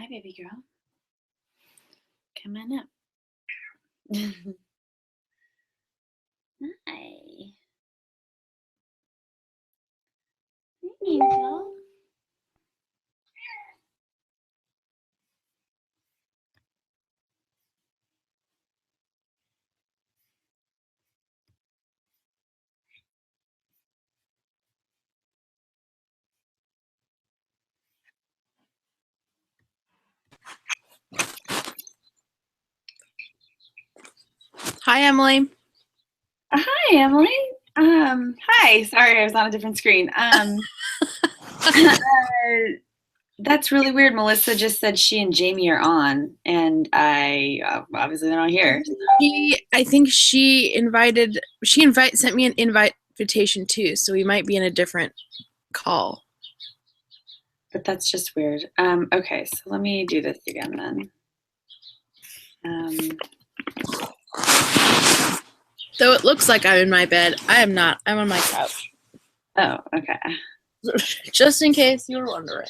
baby girl. Come on up. Hi. Hi, Angel. Hi, Emily. Hi, Emily. Hi. Sorry, I was on a different screen. That's really weird. Melissa just said she and Jamie are on, and I obviously they're not here. I think she sent me an invitation too, so we might be in a different call. But that's just weird. Okay, so let me do this again then. Though it looks like I'm in my bed, I am not. I'm on my couch. Oh, okay. Just in case you were wondering.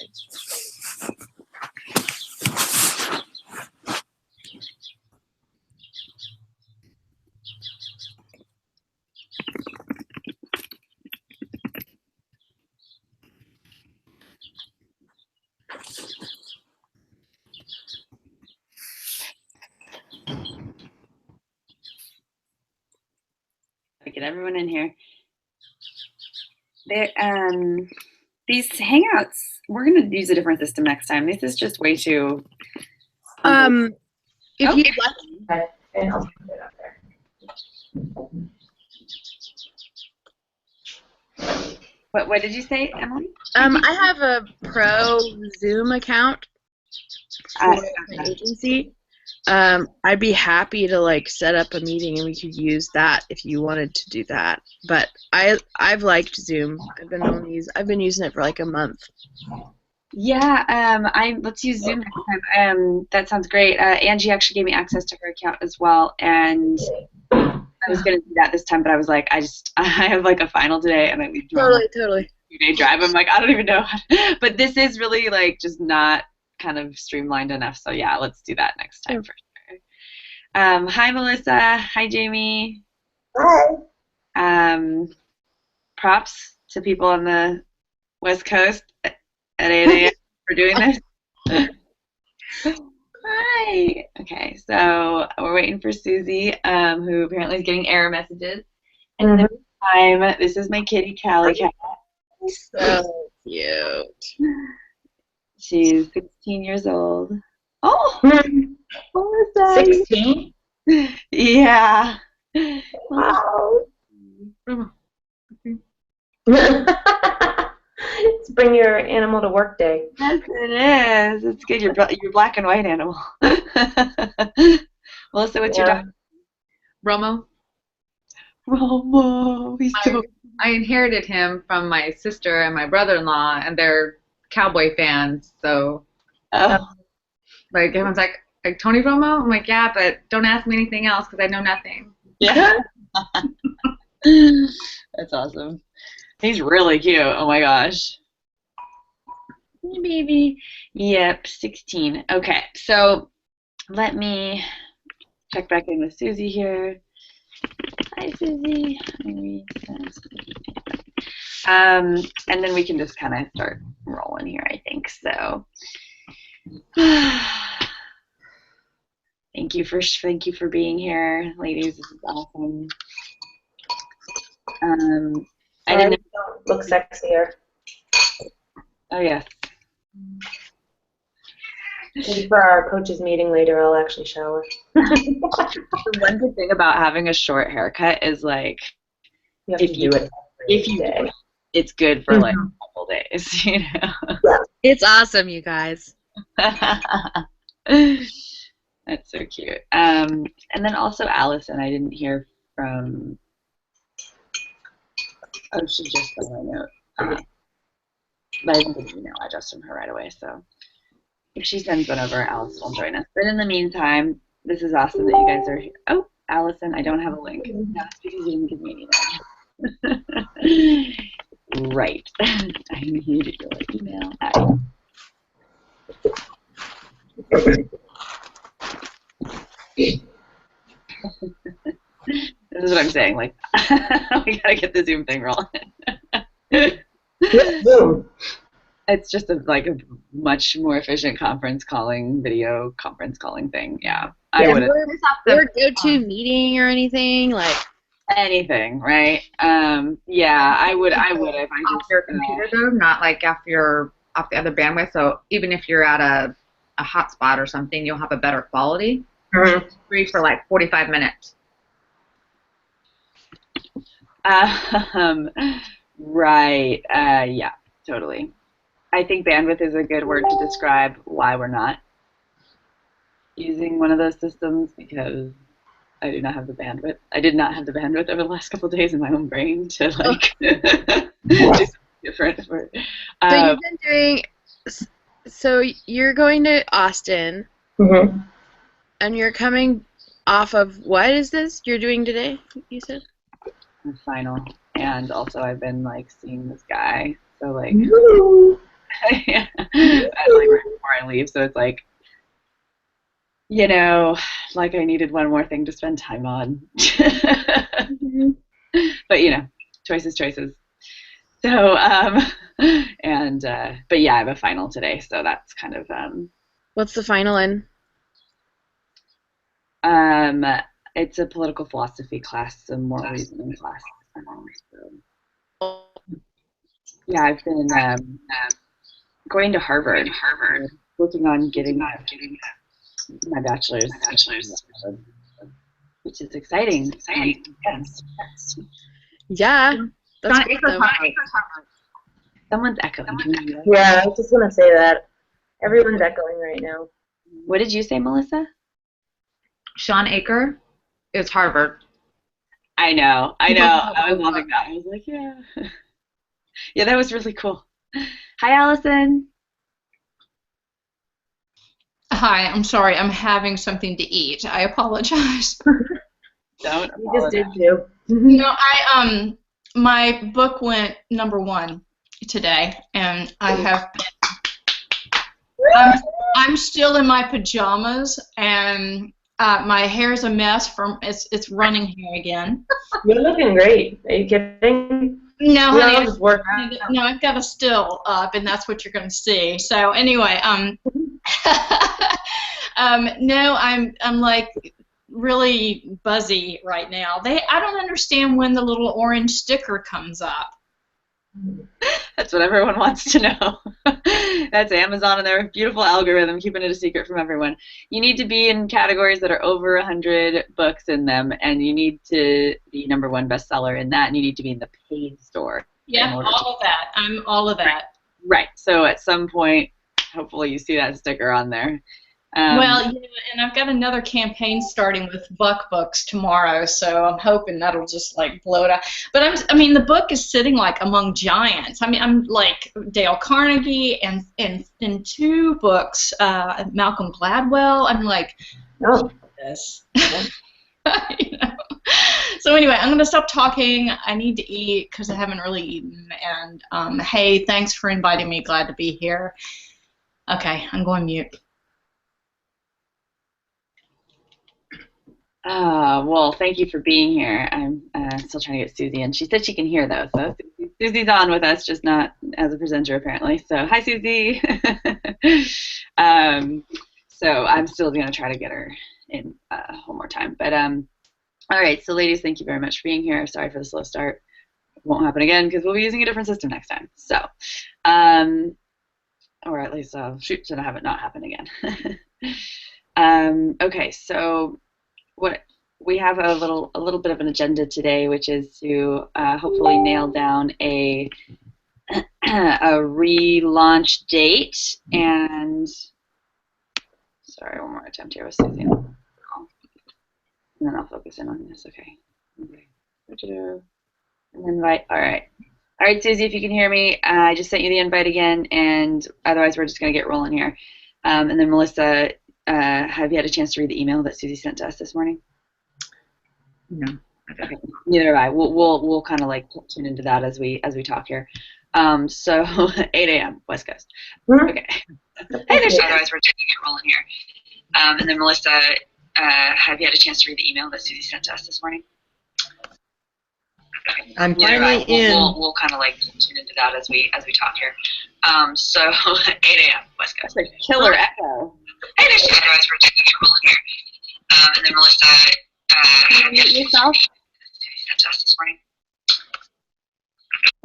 Get everyone in here. These Hangouts, we're gonna use a different system next time. This is just way too. If you'd like, and I'll put it up there. What did you say, Emily? I have a pro Zoom account for my agency. I'd be happy to set up a meeting and we could use that if you wanted to do that. But I've liked Zoom. I've been using it for like a month. Yeah, let's use Zoom next time. That sounds great. Angie actually gave me access to her account as well, and I was gonna do that this time, but I was like, I have like a final today, and I leave tomorrow. Totally. 2-day drive. I'm like, I don't even know. But this is really just not kind of streamlined enough. So yeah, let's do that next time for sure. Hi, Melissa. Hi, Jamie. Hi. Props to people on the West Coast at 8 a.m. for doing this. Hi. Okay, so we're waiting for Susie, who apparently is getting error messages. And in the meantime, this is my kitty, Callie Cat. So cute. She's 16 years old. Oh! 16? Yeah. Wow. Let's bring your animal to work day. Yes, it is. It's good. Your black and white animal. Melissa, what's your dog? Romo. Romo. He's so. I inherited him from my sister and my brother-in-law, and they're cowboy fans. So, everyone's like Tony Romo. I'm like, yeah, but don't ask me anything else because I know nothing. Yeah. That's awesome. He's really cute. Oh my gosh. Hey, baby. Yep, 16. Okay, so let me check back in with Susie here. Hi, Susie. And then we can just kind of start rolling here, I think. So, thank you for being here, ladies. This is awesome. I didn't look sexier. Oh yes. Maybe for our coaches meeting later, I'll actually shower. The one good thing about having a short haircut is if you do it, it's good for a couple days, you know. Yeah. It's awesome, you guys. That's so cute. And then also Allison, I didn't hear from. Oh, she just sent my note. But I didn't get an email address from her right away, so if she sends one over, Allison will join us. But in the meantime, this is awesome that you guys are here. Oh, Allison, I don't have a link. That's because you didn't give me an email. Right. I need your email address. This is what I'm saying. Like, we gotta get the Zoom thing rolling. Zoom. It's just a much more efficient video conference calling thing. Yeah, I Yeah, would have or go-to meeting or anything like. anything, right? Yeah, I would have. I Off just your computer though, not like off the other bandwidth. So even if you're at a hotspot or something, you'll have a better quality. Mhm. Free for like 45 minutes. um, right. Yeah, totally. I think bandwidth is a good word to describe why we're not using one of those systems, because I do not have the bandwidth. I did not have the bandwidth over the last couple of days in my own brain to do something different. So you've been doing. So you're going to Austin, Mhm. and you're coming off of what is this you're doing today? You said. The final, and also I've been seeing this guy. So Woo. yeah, right before I leave. So it's I needed one more thing to spend time on. But choices. So but yeah, I have a final today, so that's kind of What's the final in? it's a political philosophy class, a moral reasoning class. So, yeah, I've been going to Harvard, working on getting my bachelor's, which is exciting. Yeah, that's Sean great Akers though. Harvard. Someone's echoing. Can you hear that? Yeah, I was just gonna say that. Everyone's echoing right now. What did you say, Melissa? Sean Aker is Harvard. I know. I was loving that. I was like, yeah. Yeah, that was really cool. Hi, Allison. Hi, I'm sorry. I'm having something to eat. I apologize. Don't You just did apologize. too. No, my book went #1 today, and I'm still in my pajamas, and my hair's a mess from it's running hair again. You're looking great. Are you kidding? No, We honey, all just work. no, I've got a still up, and that's what you're going to see. So anyway, no, I'm really buzzy right now. I don't understand when the little orange sticker comes up. That's what everyone wants to know. That's Amazon and their beautiful algorithm keeping it a secret from everyone. You need to be in categories that are over 100 books in them, and you need to be #1 bestseller in that, and you need to be in the paid store. Yeah, all of that. I'm all of that. Right. So at some point, hopefully you see that sticker on there. Well, and I've got another campaign starting with Buck Books tomorrow, so I'm hoping that'll just blow it up. But the book is sitting among giants. I'm like Dale Carnegie and 2 books, Malcolm Gladwell. I'm like, Oh. this. So anyway, I'm going to stop talking. I need to eat because I haven't really eaten. And hey, thanks for inviting me. Glad to be here. Okay, I'm going mute. Well, thank you for being here. I'm still trying to get Susie in. She said she can hear, though, so Susie's on with us, just not as a presenter, apparently. So, hi, Susie. So I'm still going to try to get her in one more time. But, all right, so ladies, thank you very much for being here. Sorry for the slow start. It won't happen again because we'll be using a different system next time. So, or at least shoot to have it not happen again. Okay, so what we have a little bit of an agenda today, which is to hopefully nail down a relaunch date. And sorry, one more attempt here with Susie. And then I'll focus in on this. Okay. And invite. All right, Susie, if you can hear me, I just sent you the invite again, and otherwise we're just going to get rolling here. And then Melissa, have you had a chance to read the email that Susie sent to us this morning? No. Okay. Neither have I. We'll kind of tune into that as we talk here. So 8 a.m. West Coast. Mhm. Okay. Hey, there's otherwise we're taking it rolling here. And then Melissa, have you had a chance to read the email that Susie sent to us this morning? Okay. I'm finally in. We'll kind of like tune into that as we talk here. So 8 a.m. West Coast. That's a killer echo. Hey, there's otherwise we're taking it rolling here. And then Melissa, have you had a chance to read the email that Susie sent to us this morning?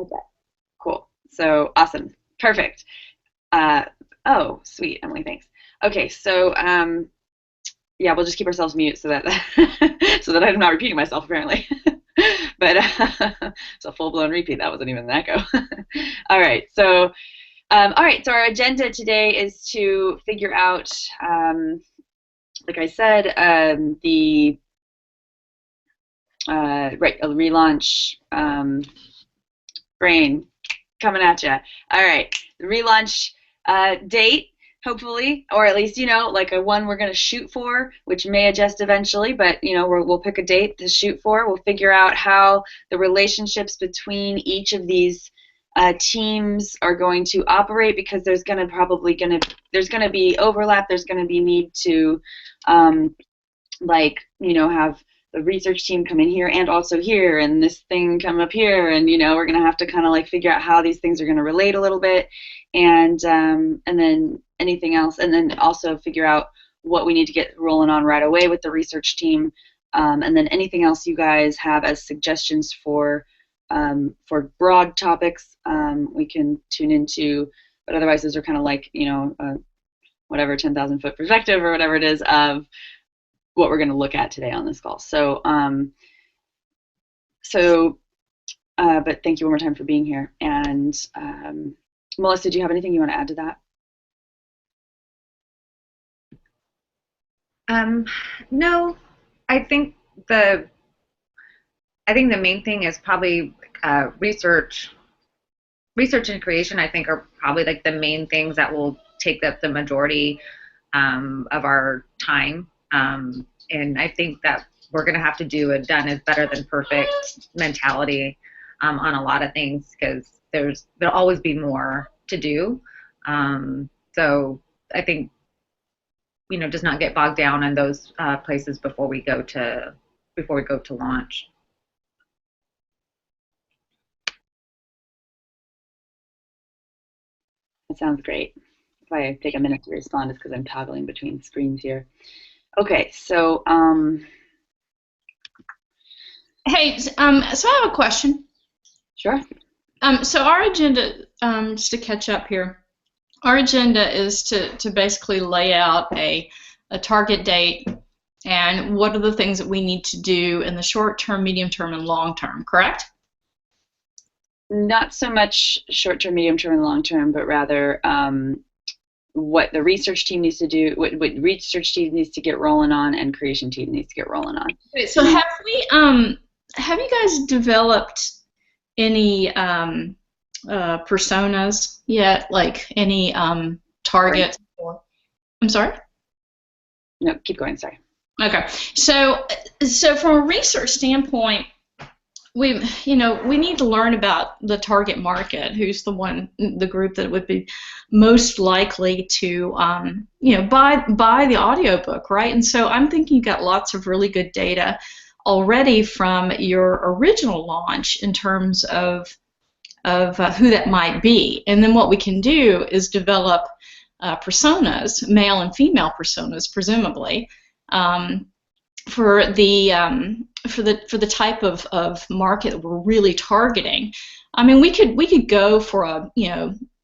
Okay. Cool. So awesome. Perfect. Oh, sweet, Emily, thanks. Okay, so yeah, we'll just keep ourselves mute so that so that I'm not repeating myself apparently. But it's a full-blown repeat. That wasn't even an echo. All right, so our agenda today is to figure out, like I said, the a relaunch brain coming at you. All right, the relaunch date, hopefully, or at least, like a one we're going to shoot for, which may adjust eventually, but, we'll pick a date to shoot for. We'll figure out how the relationships between each of these teams are going to operate, because there's going to be overlap. There's going to be need to, have the research team come in here and also here, and this thing come up here, and we're going to have to kind of like figure out how these things are going to relate a little bit, and then anything else, and then also figure out what we need to get rolling on right away with the research team, and then anything else you guys have as suggestions for broad topics, we can tune into, but otherwise those are kind of like whatever 10,000-foot perspective or whatever it is of what we're going to look at today on this call. So, but thank you one more time for being here. And Melissa, do you have anything you want to add to that? No, I think the main thing is probably research and creation. I think are probably like the main things that will take up the majority of our time. And I think that we're going to have to do a done is better than perfect mentality on a lot of things, because there'll always be more to do. So I think just not get bogged down in those places before we go to launch. That sounds great. If I take a minute to respond, it's because I'm toggling between screens here. Okay, so Hey, so I have a question. Sure. So our agenda, just to catch up here, our agenda is to basically lay out a target date and what are the things that we need to do in the short term, medium term, and long term, correct? Not so much short term, medium term, and long term, but rather what the research team needs to do, what research team needs to get rolling on, and creation team needs to get rolling on. Okay, so have you guys developed any personas yet, like any targets? I'm sorry? No, keep going, sorry. Okay, so from a research standpoint, we need to learn about the target market, who's the group that would be most likely to buy the audiobook, right? And so I'm thinking you've got lots of really good data already from your original launch in terms of who that might be, and then what we can do is develop personas, male and female personas, presumably, for the type of market that we're really targeting. I mean, we could go for a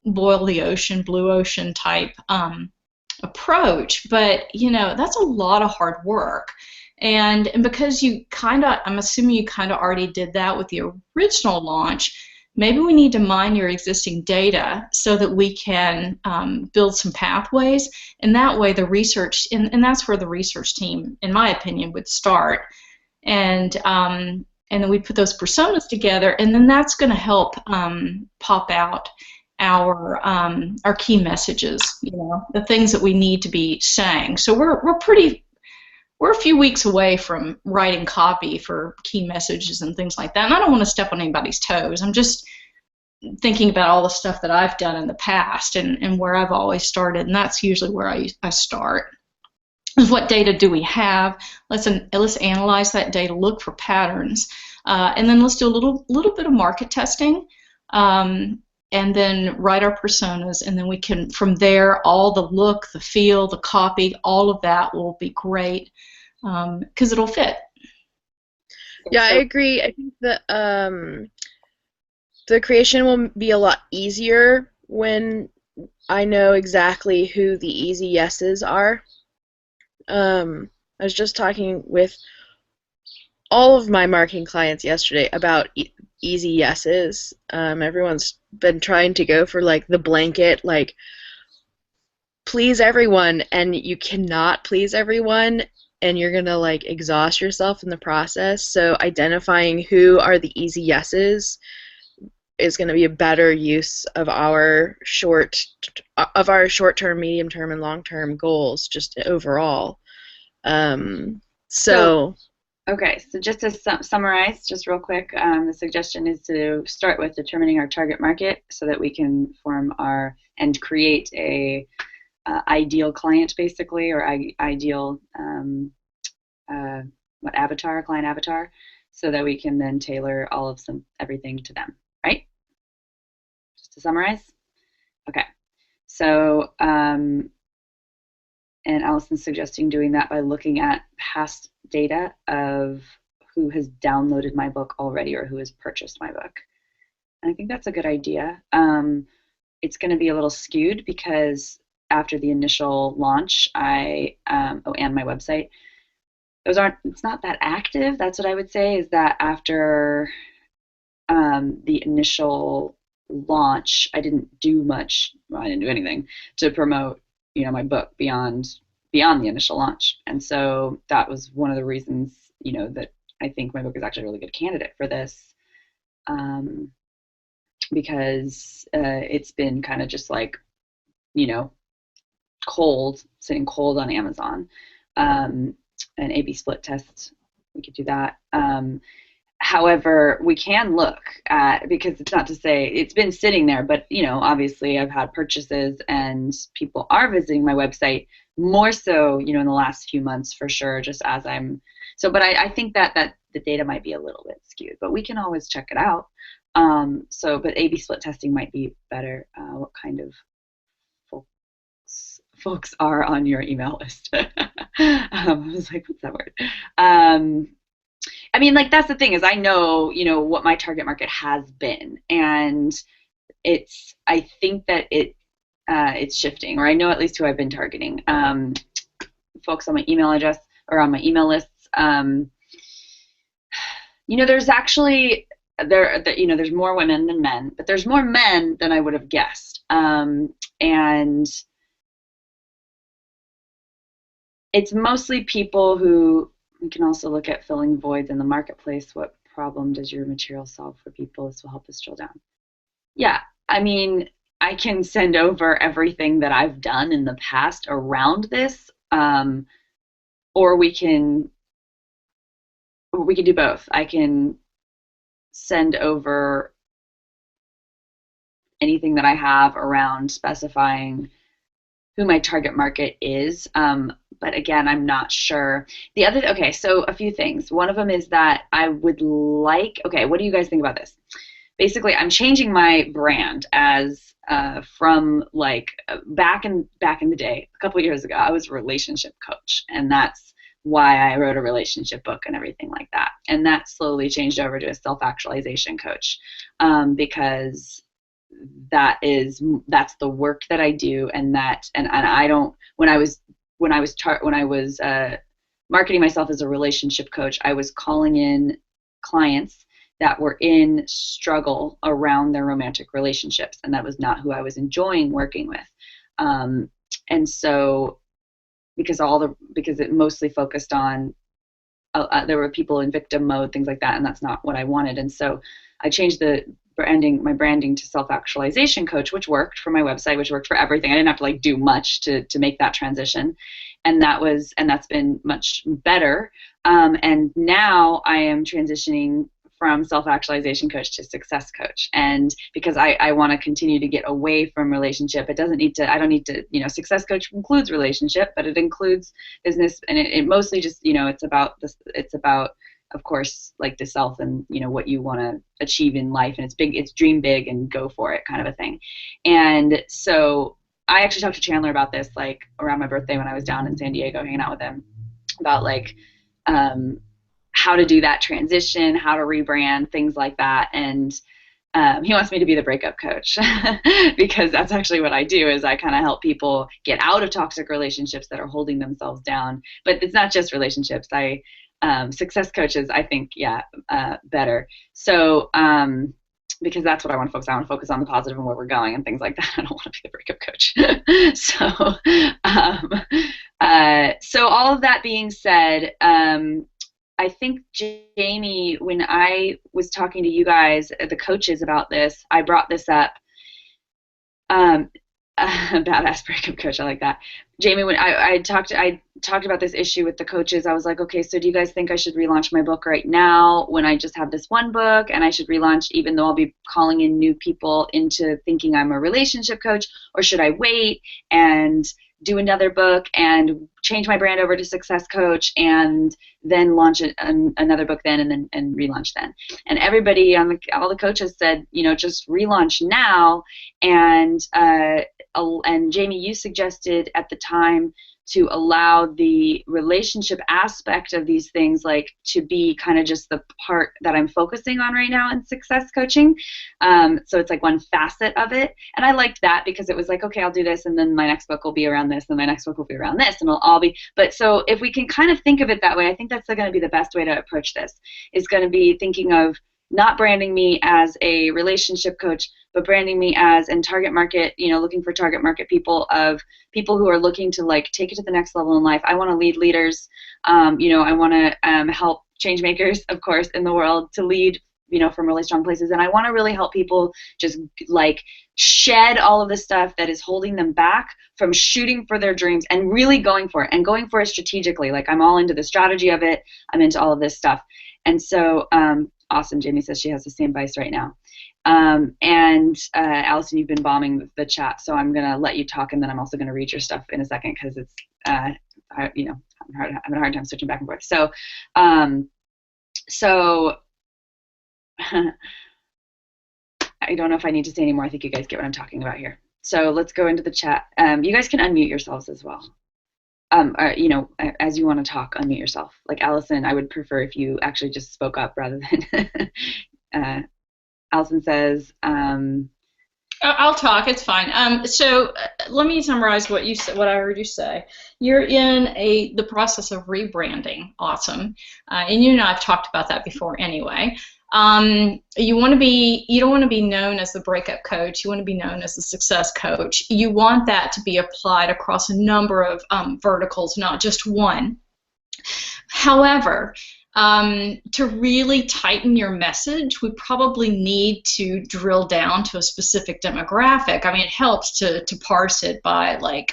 boil the ocean, blue ocean type approach, but that's a lot of hard work. And because I'm assuming you kind of already did that with the original launch, maybe we need to mine your existing data so that we can build some pathways, and that way the research, and that's where the research team, in my opinion, would start. And then we put those personas together, and then that's going to help pop out our key messages, the things that we need to be saying. So we're a few weeks away from writing copy for key messages and things like that. And I don't want to step on anybody's toes. I'm just thinking about all the stuff that I've done in the past and where I've always started, and that's usually where I start. Is what data do we have? Let's analyze that data, look for patterns, and then let's do a little bit of market testing, and then write our personas, and then we can, from there, all the look, the feel, the copy, all of that will be great because it'll fit. Yeah, I agree. I think that the creation will be a lot easier when I know exactly who the easy yeses are. I was just talking with all of my marketing clients yesterday about easy yeses. Everyone's been trying to go for like the blanket, like please everyone, and you cannot please everyone, and you're gonna like exhaust yourself in the process. So identifying who are the easy yeses is going to be a better use of our short-term, medium-term, and long-term goals, just overall. So okay, so just to summarize, just real quick, the suggestion is to start with determining our target market so that we can form our and create a ideal client, basically, or ideal client avatar, so that we can then tailor all of everything to them, right? Just to summarize. Okay, so and Allison's suggesting doing that by looking at past data of who has downloaded my book already or who has purchased my book. And I think that's a good idea. It's going to be a little skewed because after the initial launch, and my website, it's not that active. That's what I would say, is that after the initial launch, I didn't do much. Well, I didn't do anything to promote, my book beyond the initial launch. And so that was one of the reasons, that I think my book is actually a really good candidate for this, because it's been kind of just like, sitting cold on Amazon. An A/B split test, we could do that. However, we can look at, because it's not to say it's been sitting there, but obviously I've had purchases and people are visiting my website more so, in the last few months for sure, just as but I think that the data might be a little bit skewed, but we can always check it out. But A/B split testing might be better. What kind of folks are on your email list? I was like, what's that word? I mean, like, that's the thing, is I know, what my target market has been, and I think that it's shifting, or I know at least who I've been targeting. Folks on my email address or on my email lists. There's actually there's more women than men, but there's more men than I would have guessed. And it's mostly people who, we can also look at filling voids in the marketplace. What problem does your material solve for people? This will help us drill down. Yeah, I mean, I can send over everything that I've done in the past around this, or we can do both. I can send over anything that I have around specifying who my target market is. But again, I'm not sure. Okay, so a few things. One of them is that I would like, okay, what do you guys think about this? Basically, I'm changing my brand as from like back in the day, a couple of years ago, I was a relationship coach, and that's why I wrote a relationship book and everything like that. And that slowly changed over to a self-actualization coach, because that's the work that I do, and I don't, when I was marketing myself as a relationship coach, I was calling in clients that were in struggle around their romantic relationships, and that was not who I was enjoying working with. And so because it mostly focused on there were people in victim mode, things like that, and that's not what I wanted. And so I changed my branding to self-actualization coach, which worked for my website, which worked for everything. I didn't have to do much to make that transition, and that's been much better. And now I am transitioning from self-actualization coach to success coach. And because I want to continue to get away from relationship, I don't need to, success coach includes relationship, but it includes business, and it mostly just, it's about, of course, like the self and, what you want to achieve in life. And it's dream big and go for it kind of a thing. And so I actually talked to Chandler about this, like around my birthday when I was down in San Diego hanging out with him, about like, how to do that transition, how to rebrand, things like that. And he wants me to be the breakup coach because that's actually what I do, is I kind of help people get out of toxic relationships that are holding themselves down. But it's not just relationships. Success coaches, I think, better. So because that's what I want to focus on. I want to focus on the positive and where we're going and things like that. I don't want to be the breakup coach. So all of that being said, I think, Jamie, when I was talking to you guys, the coaches, about this, I brought this up. Badass breakup coach, I like that. Jamie, when I talked about this issue with the coaches, I was like, okay, so do you guys think I should relaunch my book right now when I just have this one book, and I should relaunch even though I'll be calling in new people into thinking I'm a relationship coach, or should I wait and do another book and change my brand over to success coach and then launch another book then and relaunch then? And everybody all the coaches said, just relaunch now. And Jamie, you suggested at the time to allow the relationship aspect of these things like to be kind of just the part that I'm focusing on right now in success coaching. So it's like one facet of it. And I liked that because it was like, okay, I'll do this, and then my next book will be around this, and my next book will be around this, and it'll all be. But so if we can kind of think of it that way, I think that's going to be the best way to approach this, is going to be thinking of not branding me as a relationship coach, but branding me as in target market, looking for target market people who are looking to like take it to the next level in life. I want to lead leaders. I want to help change makers, of course, in the world to lead, from really strong places. And I want to really help people just like shed all of the stuff that is holding them back from shooting for their dreams and really going for it, and going for it strategically. Like, I'm all into the strategy of it. I'm into all of this stuff. And so, awesome. Jamie says she has the same vice right now. And Allison, you've been bombing the chat, so I'm going to let you talk, and then I'm also going to read your stuff in a second because it's, I'm having a hard time switching back and forth. So, I don't know if I need to say any more. I think you guys get what I'm talking about here. So let's go into the chat. You guys can unmute yourselves as well. As you want to talk, unmute yourself. Like Allison, I would prefer if you actually just spoke up rather than. Allison says. I'll talk. It's fine. So let me summarize what you said. What I heard you say. You're in the process of rebranding. Awesome. And you and I have talked about that before, anyway. You don't want to be known as the breakup coach. You want to be known as the success coach. You want that to be applied across a number of verticals, not just one. However, to really tighten your message, we probably need to drill down to a specific demographic. I mean, it helps to parse it by like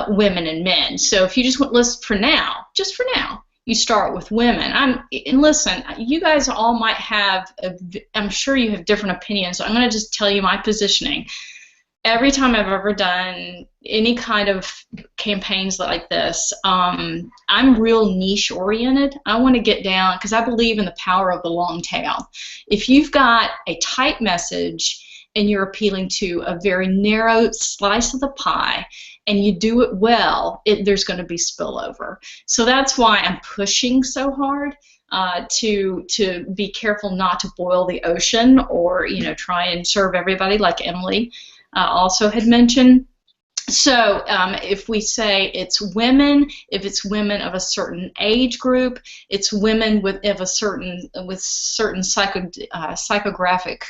women and men. So if you just want, just for now, you start with women. And listen, you guys all might have, I'm sure you have different opinions, so I'm going to just tell you my positioning. Every time I've ever done any kind of campaigns like this, I'm real niche oriented. I want to get down, because I believe in the power of the long tail. If you've got a tight message and you're appealing to a very narrow slice of the pie, and you do it well, there's going to be spillover. So that's why I'm pushing so hard to be careful not to boil the ocean, or try and serve everybody, like Emily also had mentioned. So if we say it's women, if it's women of a certain age group, it's women with certain psychographic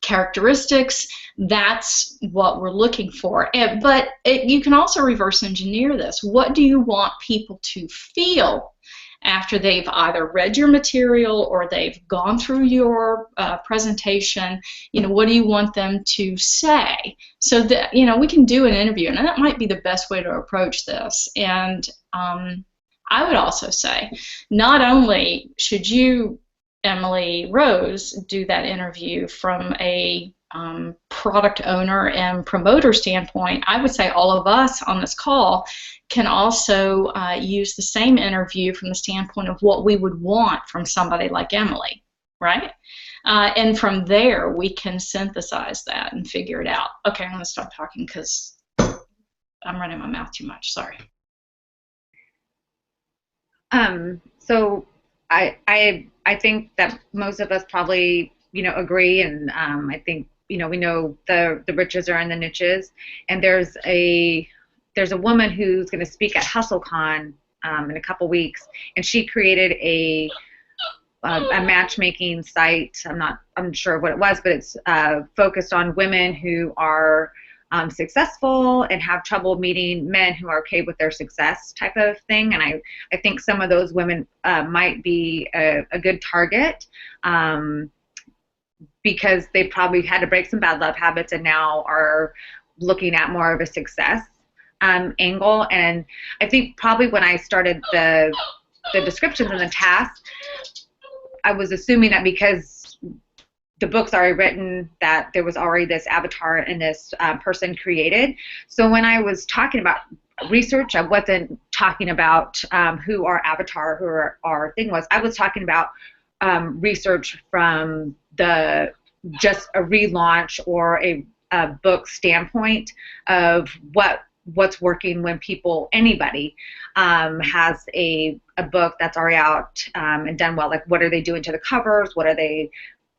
characteristics. That's what we're looking for. You can also reverse engineer this. What do you want people to feel after they've either read your material or they've gone through your presentation. What do you want them to say? So that, we can do an interview, and that might be the best way to approach this. And I would also say, not only should you, Emily Rose, do that interview from a product owner and promoter standpoint, I would say all of us on this call can also use the same interview from the standpoint of what we would want from somebody like Emily, right? And from there, we can synthesize that and figure it out. Okay, I'm going to stop talking because I'm running my mouth too much. Sorry. So I think that most of us probably agree, and I think we know the riches are in the niches, and there's a woman who's going to speak at HustleCon in a couple weeks, and she created a matchmaking site. I'm sure what it was, but it's focused on women who are successful and have trouble meeting men who are okay with their success, type of thing. And I think some of those women might be a good target because they probably had to break some bad love habits and now are looking at more of a success angle. And I think probably when I started the descriptions and the tasks, I was assuming that because the book's already written, that there was already this avatar and this person created. So when I was talking about research, I wasn't talking about who our avatar, who our thing was. I was talking about research from just a relaunch or a book standpoint of what's working when anybody has a book that's already out and done well. Like, what are they doing to the covers? What are they?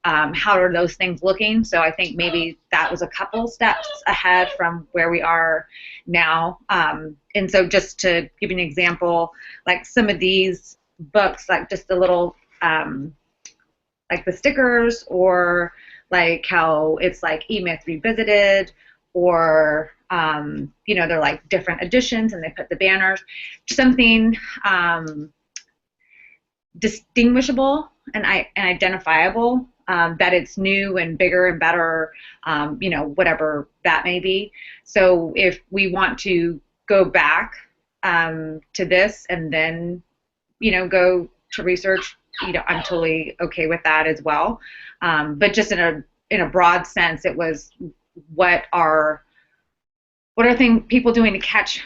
How are those things looking? So I think maybe that was a couple steps ahead from where we are now. And so just to give you an example, like some of these books, like just a little, like the stickers, or like how it's like E-Myth Revisited, or they're like different editions and they put the banners, something distinguishable and identifiable, that it's new and bigger and better, whatever that may be. So if we want to go back to this and then, go to research, I'm totally okay with that as well. But just in a broad sense, it was what are people doing to catch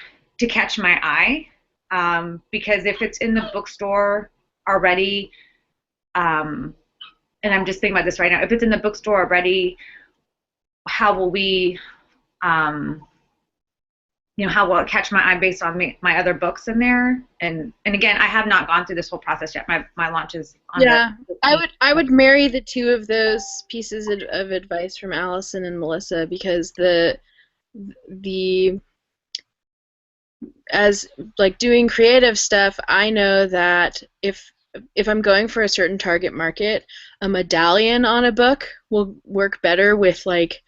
my eye? Because if it's in the bookstore already, and I'm just thinking about this right now, if it's in the bookstore already, how will we, how will it catch my eye based on my other books in there? And again, I have not gone through this whole process yet. My launch is on I would marry the two of those pieces of advice from Allison and Melissa, because as like doing creative stuff, I know that if I'm going for a certain target market, a medallion on a book will work better with like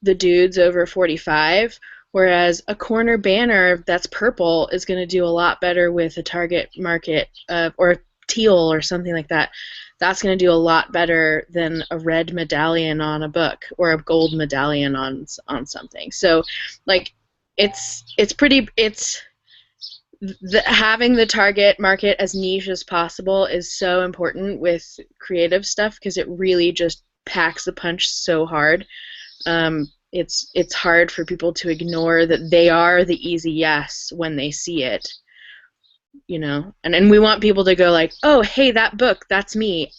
the dudes over 45, whereas a corner banner that's purple is going to do a lot better with a target market or teal or something like that. That's going to do a lot better than a red medallion on a book or a gold medallion on something. So like having the target market as niche as possible is so important with creative stuff, because it really just packs the punch so hard. It's hard for people to ignore that they are the easy yes when they see it, and we want people to go like, oh, hey, that book, that's me,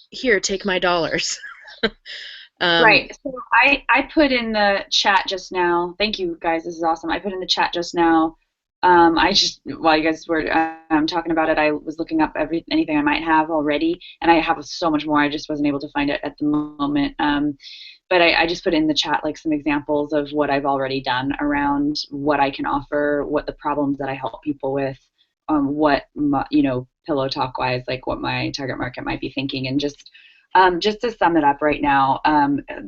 here, take my dollars. Right. So I put in the chat just now, thank you guys, this is awesome. I put in the chat just now, while you guys were talking about it, I was looking up anything I might have already, and I have so much more. I just wasn't able to find it at the moment. But I just put in the chat like some examples of what I've already done around what I can offer, what the problems that I help people with, what pillow talk wise, like what my target market might be thinking, and just to sum it up right now,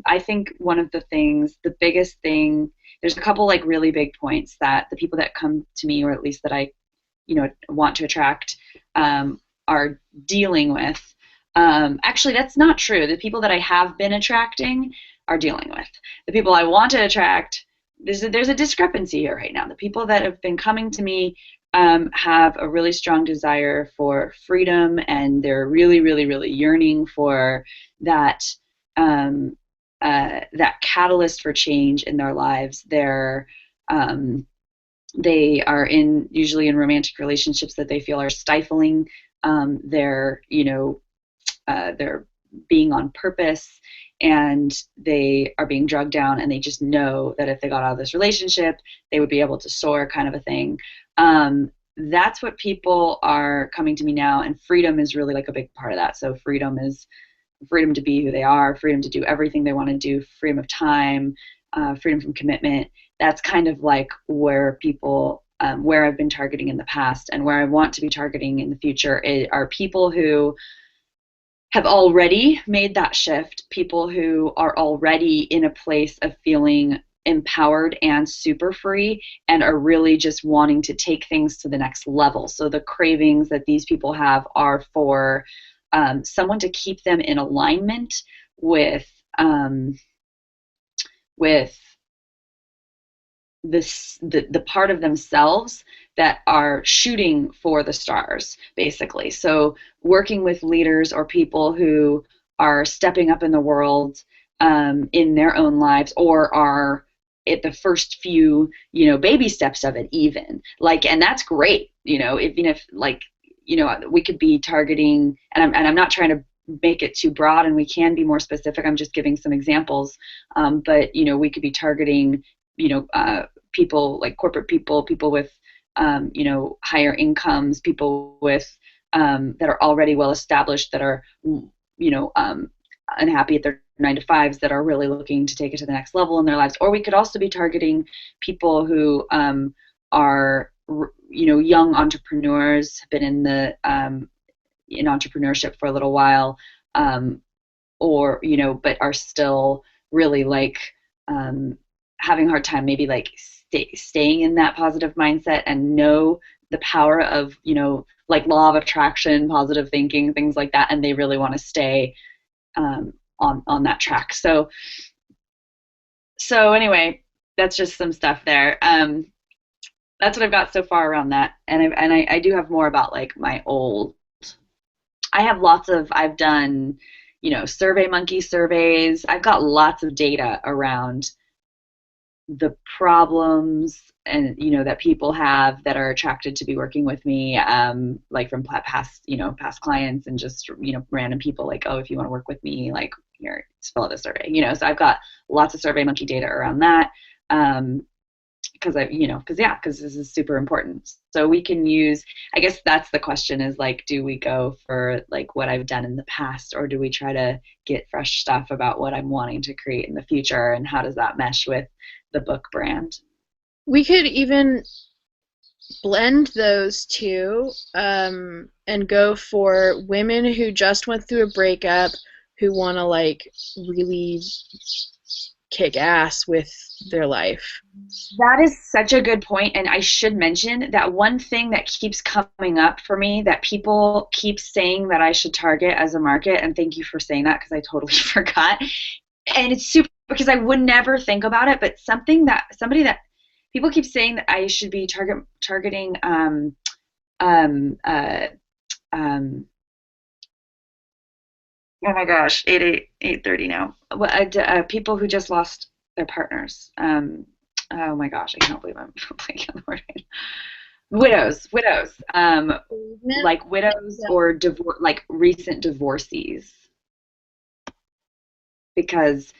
I think one of the things, the biggest thing, there's a couple like really big points that the people that come to me, or at least that I want to attract are dealing with. Actually, that's not true. The people that I have been attracting are dealing with. The people I want to attract, there's a discrepancy here right now. The people that have been coming to me have a really strong desire for freedom, and they're really, really, really yearning for that that catalyst for change in their lives. They are usually in romantic relationships that they feel are stifling. They're being on purpose, and they are being drugged down, and they just know that if they got out of this relationship, they would be able to soar, kind of a thing. That's what people are coming to me now, and freedom is really like a big part of that. So freedom is freedom to be who they are, freedom to do everything they want to do, freedom of time, freedom from commitment. That's kind of like where people, where I've been targeting in the past, and where I want to be targeting in the future are people who have already made that shift, people who are already in a place of feeling empowered and super free, and are really just wanting to take things to the next level. So the cravings that these people have are for someone to keep them in alignment with the part of themselves that are shooting for the stars, basically. So working with leaders or people who are stepping up in the world in their own lives, or are at the first few, baby steps of it, even. And that's great, even if we could be targeting, and I'm not trying to make it too broad, and we can be more specific. I'm just giving some examples, but we could be targeting people like corporate people with higher incomes, people with that are already well established, that are unhappy at their 9-to-5s, that are really looking to take it to the next level in their lives. Or we could also be targeting people who are young entrepreneurs, have been in entrepreneurship for a little while, or but are still really having a hard time maybe staying in that positive mindset, and know the power of law of attraction, positive thinking, things like that, and they really want to stay on that track. So anyway, that's just some stuff there. That's what I've got so far around that, and I do have more about my old. I've done survey monkey surveys. I've got lots of data around the problems and that people have that are attracted to be working with me, from past clients, and just random people, oh, if you want to work with me, here, fill out a survey. So I've got lots of survey monkey data around that, because this is super important. So we can use, I guess that's the question, is do we go for what I've done in the past, or do we try to get fresh stuff about what I'm wanting to create in the future, and how does that mesh with the book brand? We could even blend those two, and go for women who just went through a breakup, who want to really kick ass with their life. That is such a good point, and I should mention that one thing that keeps coming up for me that people keep saying that I should target as a market, and thank you for saying that, because I totally forgot, and it's super, because I would never think about it, but somebody that people keep saying that I should be targeting oh my gosh, 8:30 now. People who just lost their partners. Oh my gosh, I can't believe I'm blanking on the word. Widows. Widows, or recent divorcees. Because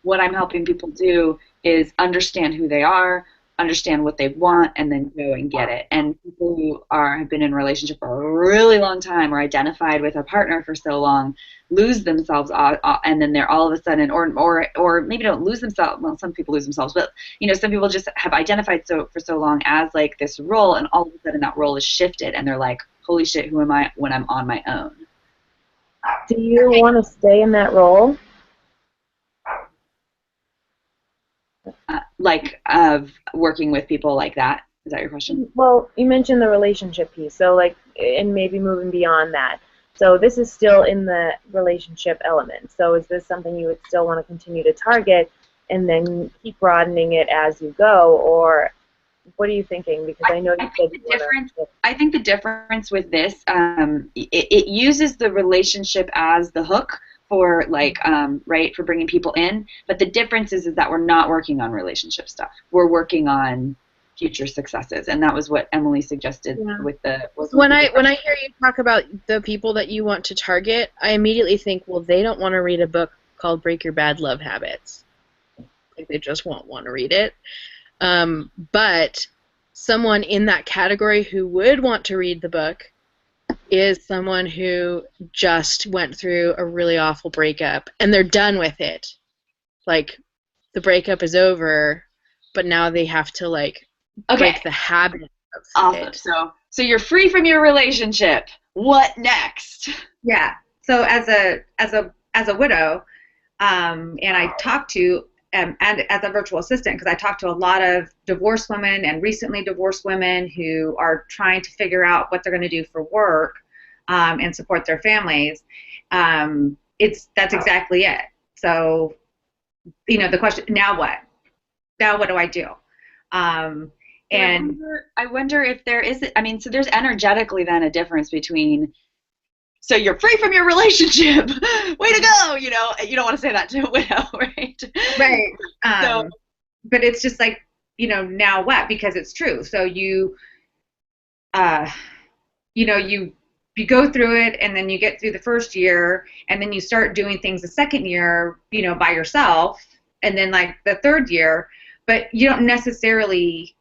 what I'm helping people do is understand who they are, understand what they want, and then go and get it. And people who have been in a relationship for a really long time, or identified with a partner for so long, lose themselves, and then they're all of a sudden, or maybe don't lose themselves. Well, some people lose themselves, but some people just have identified for so long as this role, and all of a sudden that role is shifted, and they're like, holy shit, who am I when I'm on my own? Do you want to stay in that role? Of working with people like that. Is that your question? Well, you mentioned the relationship piece, so like, and maybe moving beyond that. So this is still in the relationship element. So is this something you would still want to continue to target and then keep broadening it as you go, or what are you thinking? Because I know you said you want to. I think the difference with this, it uses the relationship as the hook for like, right, for bringing people in. But the difference is that we're not working on relationship stuff. We're working on future successes, and that was what Emily suggested with the. When I hear you talk about the people that you want to target, I immediately think, well, they don't want to read a book called Break Your Bad Love Habits. Like they just won't want to read it. But someone in that category who would want to read the book is someone who just went through a really awful breakup and they're done with it. Like the breakup is over, but now they have to like break the habit of it. So you're free from your relationship. What next? Yeah. So as a widow, and I talked to and as a virtual assistant, because I talk to a lot of divorced women and recently divorced women who are trying to figure out what they're going to do for work and support their families. That's exactly it. So, the question, now what? Now what do I do? And I wonder if there is, so there's energetically then a difference between, so you're free from your relationship, way to go, you don't want to say that to a widow, right? Right. But it's just like, now what? Because it's true. So you go through it and then you get through the first year and then you start doing things the second year, by yourself, and then like the third year, but you don't necessarily,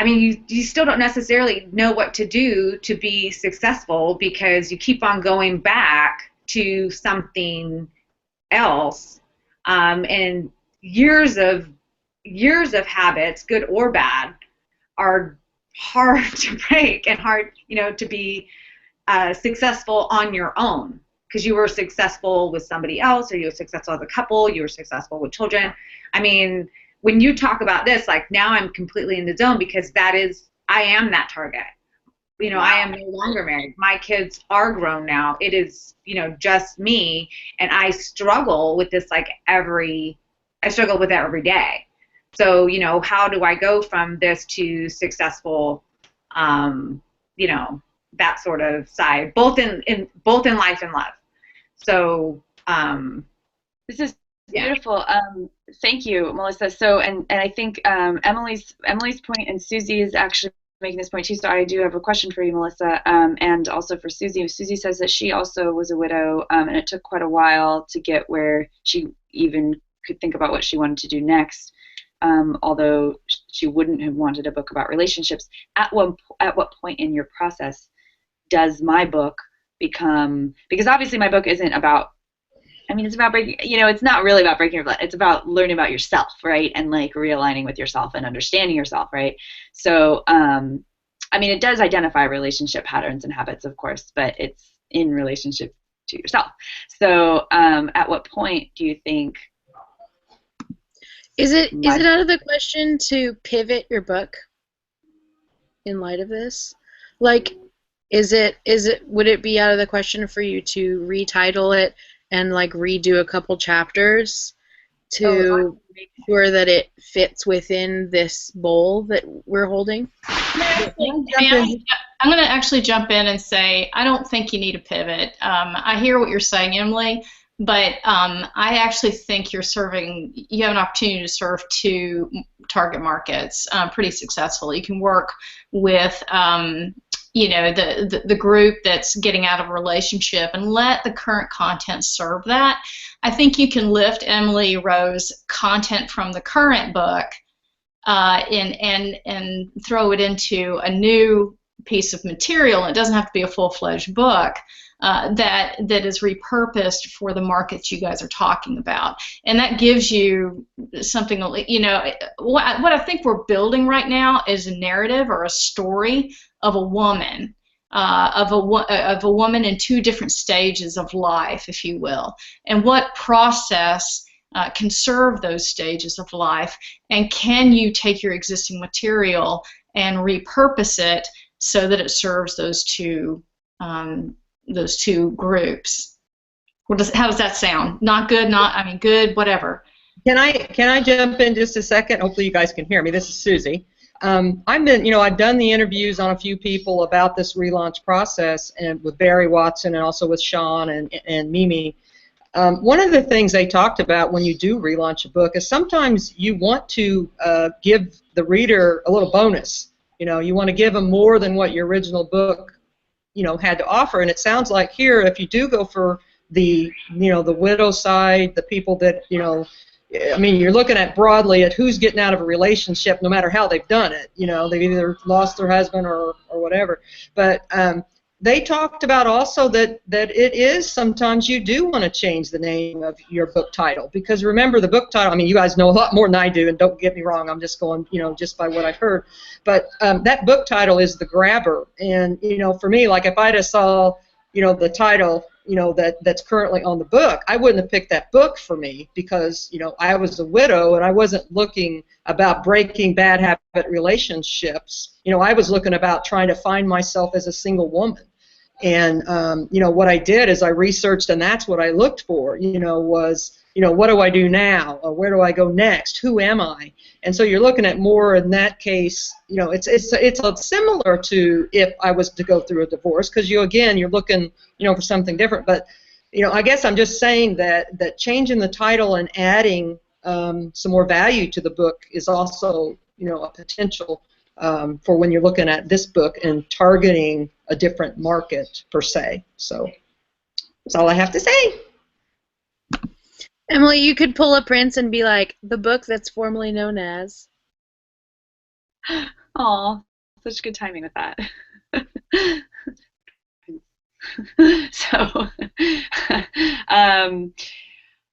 you still don't necessarily know what to do to be successful because you keep on going back to something else, and years of habits, good or bad, are hard to break and hard, to be successful on your own because you were successful with somebody else, or you were successful as a couple, you were successful with children. When you talk about this, like now I'm completely in the zone because I am that target. I am no longer married. My kids are grown now. It is, just me, and I struggle with this I struggle with that every day. So, how do I go from this to successful, that sort of side, both in life and love. So, this is beautiful. Thank you, Melissa. So, and I think Emily's point, and Susie is actually making this point too. So I do have a question for you, Melissa, and also for Susie. Susie says that she also was a widow, and it took quite a while to get where she even could think about what she wanted to do next. Although she wouldn't have wanted a book about relationships. At what point in your process does my book become? Because obviously my book isn't about. It's about breaking, it's not really about breaking your blood. It's about learning about yourself, right? And like realigning with yourself and understanding yourself, right? So, it does identify relationship patterns and habits, of course, but it's in relationship to yourself. So, at what point do you think? Is it out of the question to pivot your book in light of this? Like, would it be out of the question for you to retitle it and like redo a couple chapters to make sure that it fits within this bowl that we're holding? I'm going to actually jump in and say I don't think you need a pivot. I hear what you're saying, Emily, but I actually think you have an opportunity to serve two target markets pretty successfully. You can work with the group that's getting out of a relationship and let the current content serve that. I think you can lift Emily Rowe's content from the current book and throw it into a new piece of material. It doesn't have to be a full-fledged book that is repurposed for the markets you guys are talking about. And that gives you something, what I think we're building right now is a narrative or a story of a woman, of a woman in two different stages of life, if you will, and what process conserve those stages of life, and can you take your existing material and repurpose it so that it serves those two groups. How does that sound? Not good, good, whatever. Can I jump in just a second? Hopefully you guys can hear me. This is Susie. I've done the interviews on a few people about this relaunch process, and with Barry Watson and also with Sean and Mimi. One of the things they talked about when you do relaunch a book is sometimes you want to give the reader a little bonus. You want to give them more than what your original book, had to offer. And it sounds like here, if you do go for the widow side, the people that, you're looking at broadly at who's getting out of a relationship, no matter how they've done it. They've either lost their husband or whatever. But they talked about also that it is sometimes you do want to change the name of your book title, because remember the book title, you guys know a lot more than I do, and don't get me wrong, I'm just going, just by what I've heard. But that book title is the grabber. And, for me, like if I'd have saw, the title, that's currently on the book, I wouldn't have picked that book for me because, I was a widow and I wasn't looking about breaking bad habit relationships. I was looking about trying to find myself as a single woman. And, what I did is I researched, and that's what I looked for, was, what do I do now? Or where do I go next? Who am I? And so you're looking at more in that case, it's similar to if I was to go through a divorce, because you're looking, for something different. But, I guess I'm just saying that changing the title and adding some more value to the book is also, a potential for when you're looking at this book and targeting a different market per se. So that's all I have to say. Emily, you could pull a Prince and be like, the book that's formerly known as. Aw, such good timing with that. So,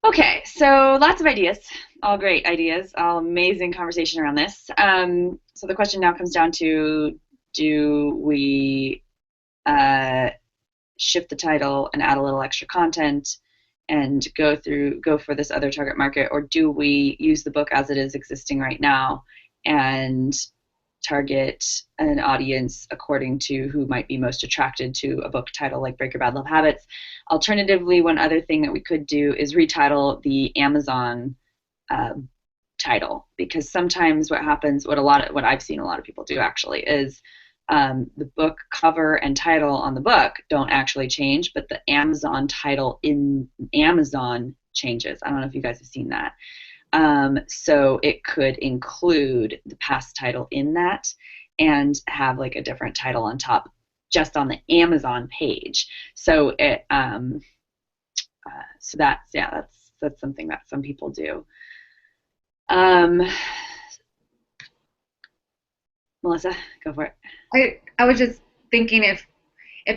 okay, so lots of ideas, all great ideas, all amazing conversation around this. So the question now comes down to, do we shift the title and add a little extra content and go for this other target market, or do we use the book as it is existing right now and target an audience according to who might be most attracted to a book title like Break Your Bad Love Habits? Alternatively, one other thing that we could do is retitle the Amazon title, because sometimes what happens, what I've seen a lot of people do actually, is the book cover and title on the book don't actually change, but the Amazon title in Amazon changes. I don't know if you guys have seen that. So it could include the past title in that and have like a different title on top just on the Amazon page. So it so that's something that some people do. Melissa, go for it. I was just thinking if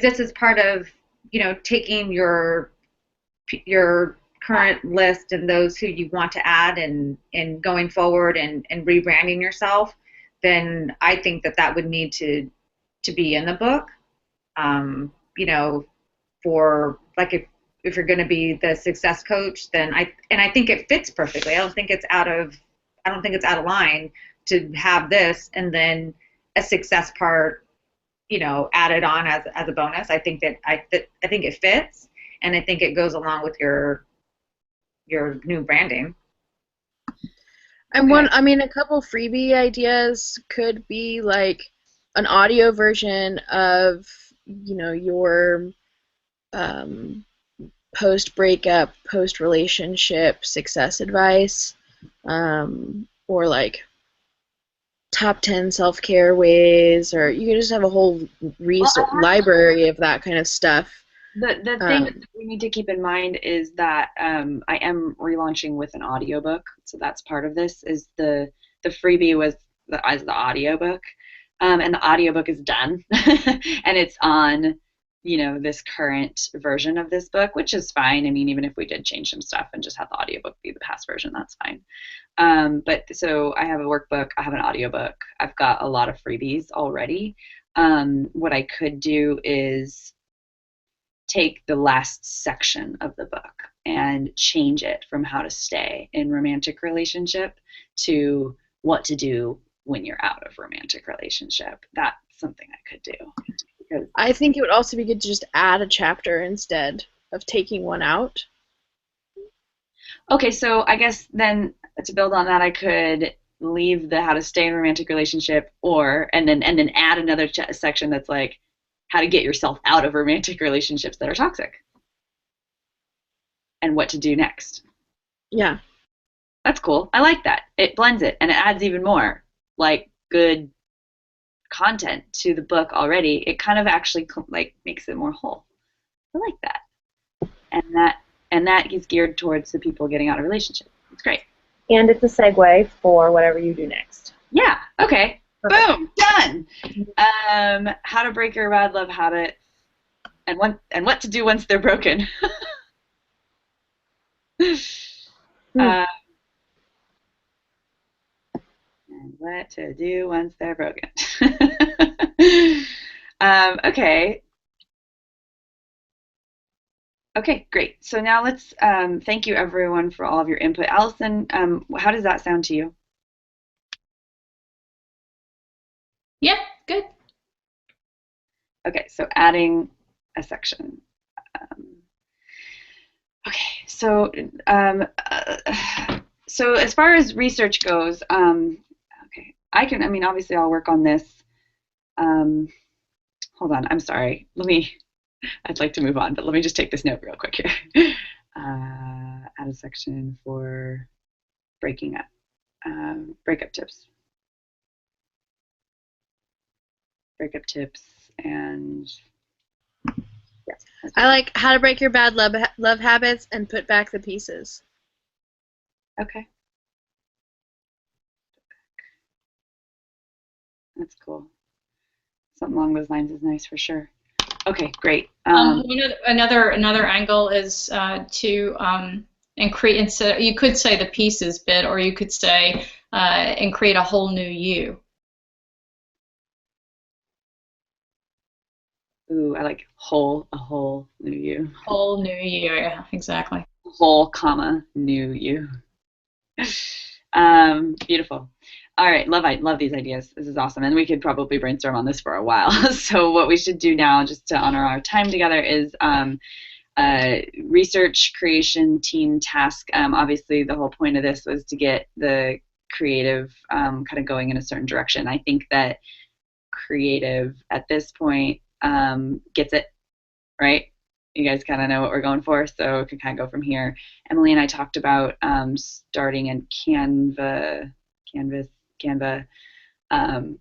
this is part of, taking your current list and those who you want to add and going forward and rebranding yourself, then I think that would need to be in the book. For like if you're going to be the success coach, then I think it fits perfectly. I don't think it's out of line to have this and then a success part, added on as a bonus. I think it fits, and I think it goes along with your new branding. And a couple freebie ideas could be like an audio version of, your post-breakup, post-relationship success advice, or like top 10 self-care ways, or you can just have a whole library of that kind of stuff. The thing that we need to keep in mind is that I am relaunching with an audiobook, so that's part of this. Is the freebie was the audiobook, and the audiobook is done, and it's on this current version of this book, which is fine. Even if we did change some stuff and just have the audiobook be the past version, that's fine. But so I have a workbook, I have an audiobook, I've got a lot of freebies already. What I could do is take the last section of the book and change it from how to stay in romantic relationship to what to do when you're out of romantic relationship. That's something I could do. Because, I think it would also be good to just add a chapter instead of taking one out. okay, so I guess then to build on that, I could leave the how to stay in a romantic relationship, and then add another section that's like how to get yourself out of romantic relationships that are toxic and what to do next. Yeah. That's cool. I like that. It blends it and it adds even more like good content to the book already. It kind of actually like makes it more whole. I like that. And that is geared towards the people getting out of relationships. It's great. And it's a segue for whatever you do next. Yeah. Okay. Perfect. Boom. Done. How to break your bad love habits, and what to do once they're broken. And what to do once they're broken. Okay. Okay, great. So now let's thank you everyone for all of your input. Allison, how does that sound to you? Yeah, good. Okay, so adding a section. Okay, so so as far as research goes, okay, I mean, obviously I'll work on this. Hold on, I'm sorry. I'd like to move on, but let me just take this note real quick here. Add a section for breaking up, breakup tips. Breakup tips and yeah. I like how to break your bad love habits and put back the pieces. Okay. That's cool. Something along those lines is nice for sure. Okay, great. Another angle is to increase. You could say the pieces bit, or you could say and create a whole new you. Ooh, I like a whole new you. Whole new you, yeah, exactly. Whole comma new you. Beautiful. All right, I love these ideas. This is awesome, and we could probably brainstorm on this for a while. So what we should do now, just to honor our time together, is research creation team task. Obviously, the whole point of this was to get the creative kind of going in a certain direction. I think that creative at this point gets it right. You guys kind of know what we're going for, so we can kind of go from here. Emily and I talked about starting in Canva.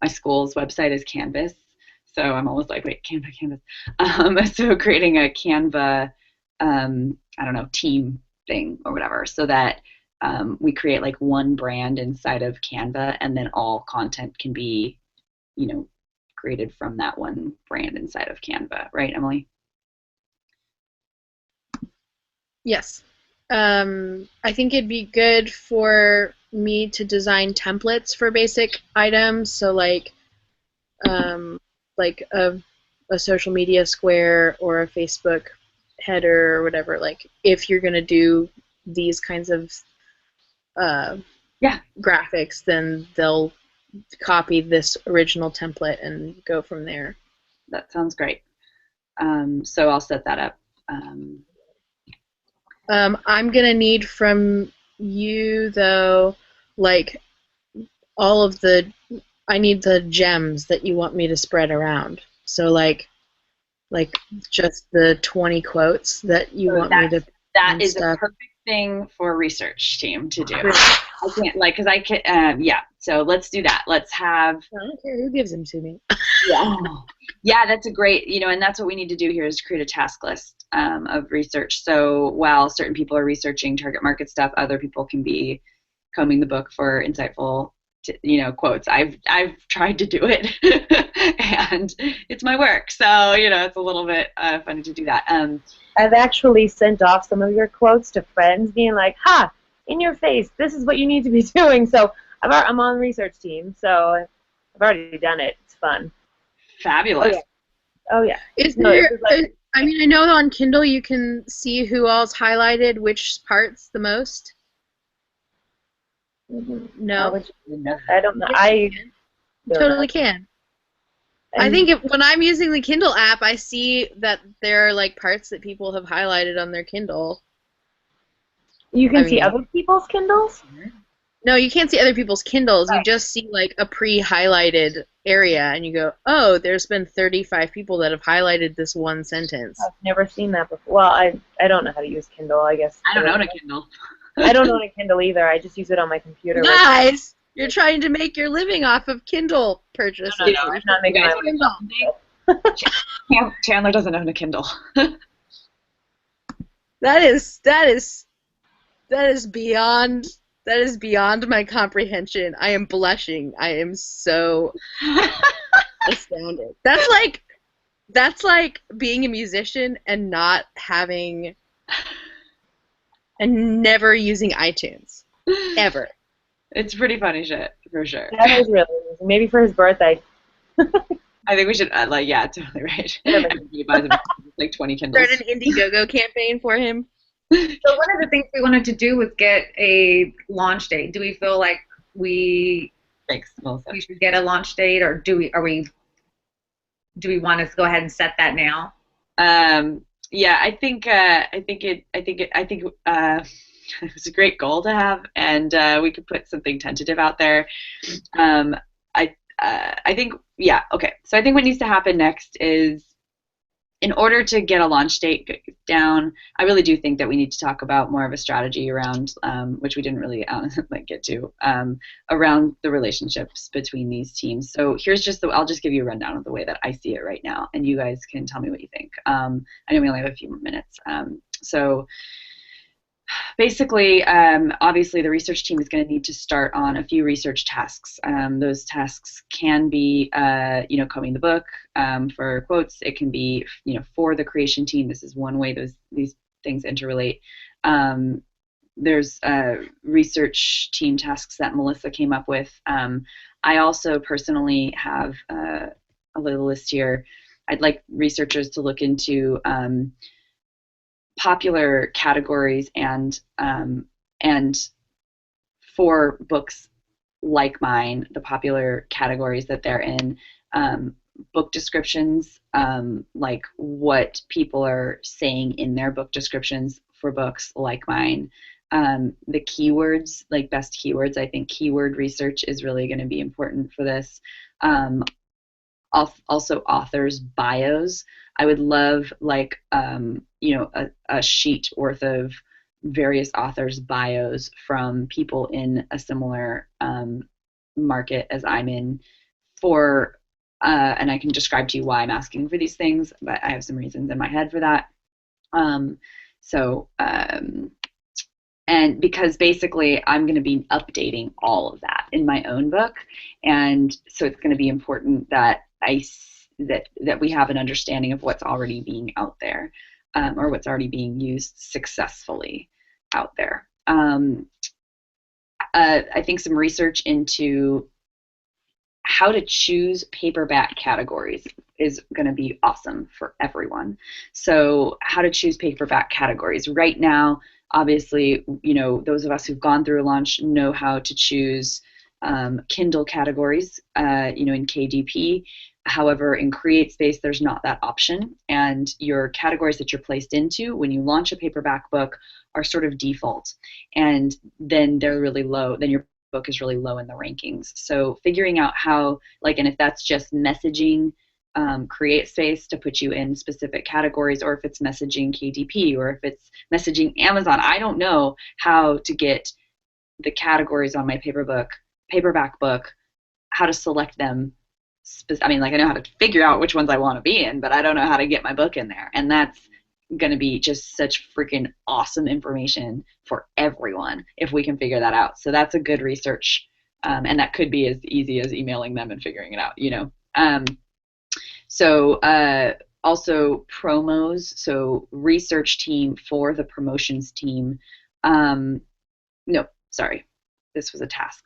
My school's website is Canvas, so I'm always like, wait, Canvas. So creating a Canva, I don't know, team thing or whatever, so that we create like one brand inside of Canva, and then all content can be, created from that one brand inside of Canva, right, Emily? Yes. I think it'd be good for me to design templates for basic items, so like a social media square or a Facebook header or whatever. Like if you're gonna do these kinds of graphics, then they'll copy this original template and go from there. That sounds great. So I'll set that up. I'm gonna need from you though, like all of I need the gems that you want me to spread around. So like just the 20 quotes that you want me to. That is a perfect thing for a research team to do. I can't because I can. Yeah. So let's do that. Let's have. I don't care who gives them to me. Yeah, that's a great. And that's what we need to do here is create a task list of research. So while certain people are researching target market stuff, other people can be combing the book for insightful, quotes. I've tried to do it, and it's my work. So it's a little bit funny to do that. I've actually sent off some of your quotes to friends, being like, "Ha, in your face! This is what you need to be doing." So I'm on the research team, so I've already done it. It's fun. Fabulous. Oh yeah. Is I mean, I know on Kindle you can see who all's highlighted which parts the most. No, Would you- No. I don't know. Yes, I you can. don't Totally know. can. I And think when I'm using the Kindle app, I see that there are like parts that people have highlighted on their Kindle. you I can see mean, other people's Kindles. no, you can't see other people's Kindles. You Right. just see like a pre-highlighted area, and you go, "Oh, there's been 35 people that have highlighted this one sentence." I've never seen that before. Well, I don't know how to use Kindle. I guess I don't own a Kindle. I don't own a Kindle either. I just use it on my computer. Guys, you're trying to make your living off of Kindle purchases. No, I'm not making my Kindle. Chandler doesn't own a Kindle. That is beyond my comprehension. I am blushing. I am so astounded. That's like being a musician and not having and never using iTunes ever. It's pretty funny shit, for sure. That is really amazing. Maybe for his birthday. I think we should, yeah, totally right. He buys like 20 Kindles. Start an Indiegogo campaign for him. So one of the things we wanted to do was get a launch date. Do we feel like we Thanks, Melissa. should get a launch date, or do we want to go ahead and set that now? Yeah, I think it was a great goal to have, and we could put something tentative out there. I think, yeah, okay. So I think what needs to happen next is, in order to get a launch date down, I really do think that we need to talk about more of a strategy around, which we didn't really get to, around the relationships between these teams. So here's I'll just give you a rundown of the way that I see it right now, and you guys can tell me what you think. I know we only have a few more minutes. So basically, obviously, the research team is going to need to start on a few research tasks. Those tasks can be, combing the book for quotes. It can be, for the creation team. This is one way these things interrelate. There's research team tasks that Melissa came up with. I also personally have a little list here. I'd like researchers to look into popular categories and for books like mine, the popular categories that they're in, book descriptions, like what people are saying in their book descriptions for books like mine. The keywords, like best keywords, I think keyword research is really going to be important for this. Also authors' bios. I would love a sheet worth of various authors' bios from people in a similar market as I'm in and I can describe to you why I'm asking for these things, but I have some reasons in my head for that. And because basically I'm going to be updating all of that in my own book, and so it's going to be important that that we have an understanding of what's already being out there, or what's already being used successfully out there. I think some research into how to choose paperback categories is going to be awesome for everyone. So how to choose paperback categories. Right now, obviously, those of us who've gone through a launch know how to choose Kindle categories, in KDP. However, in CreateSpace, there's not that option, and your categories that you're placed into when you launch a paperback book are sort of default, and then they're really low. Then your book is really low in the rankings. So figuring out how, and if that's just messaging CreateSpace to put you in specific categories, or if it's messaging KDP, or if it's messaging Amazon, I don't know how to get the categories on my paperback book, how to select them. I know how to figure out which ones I want to be in, but I don't know how to get my book in there. And that's going to be just such freaking awesome information for everyone if we can figure that out. So that's a good research, and that could be as easy as emailing them and figuring it out, Also promos, so research team for the promotions team. No, sorry, this was a task,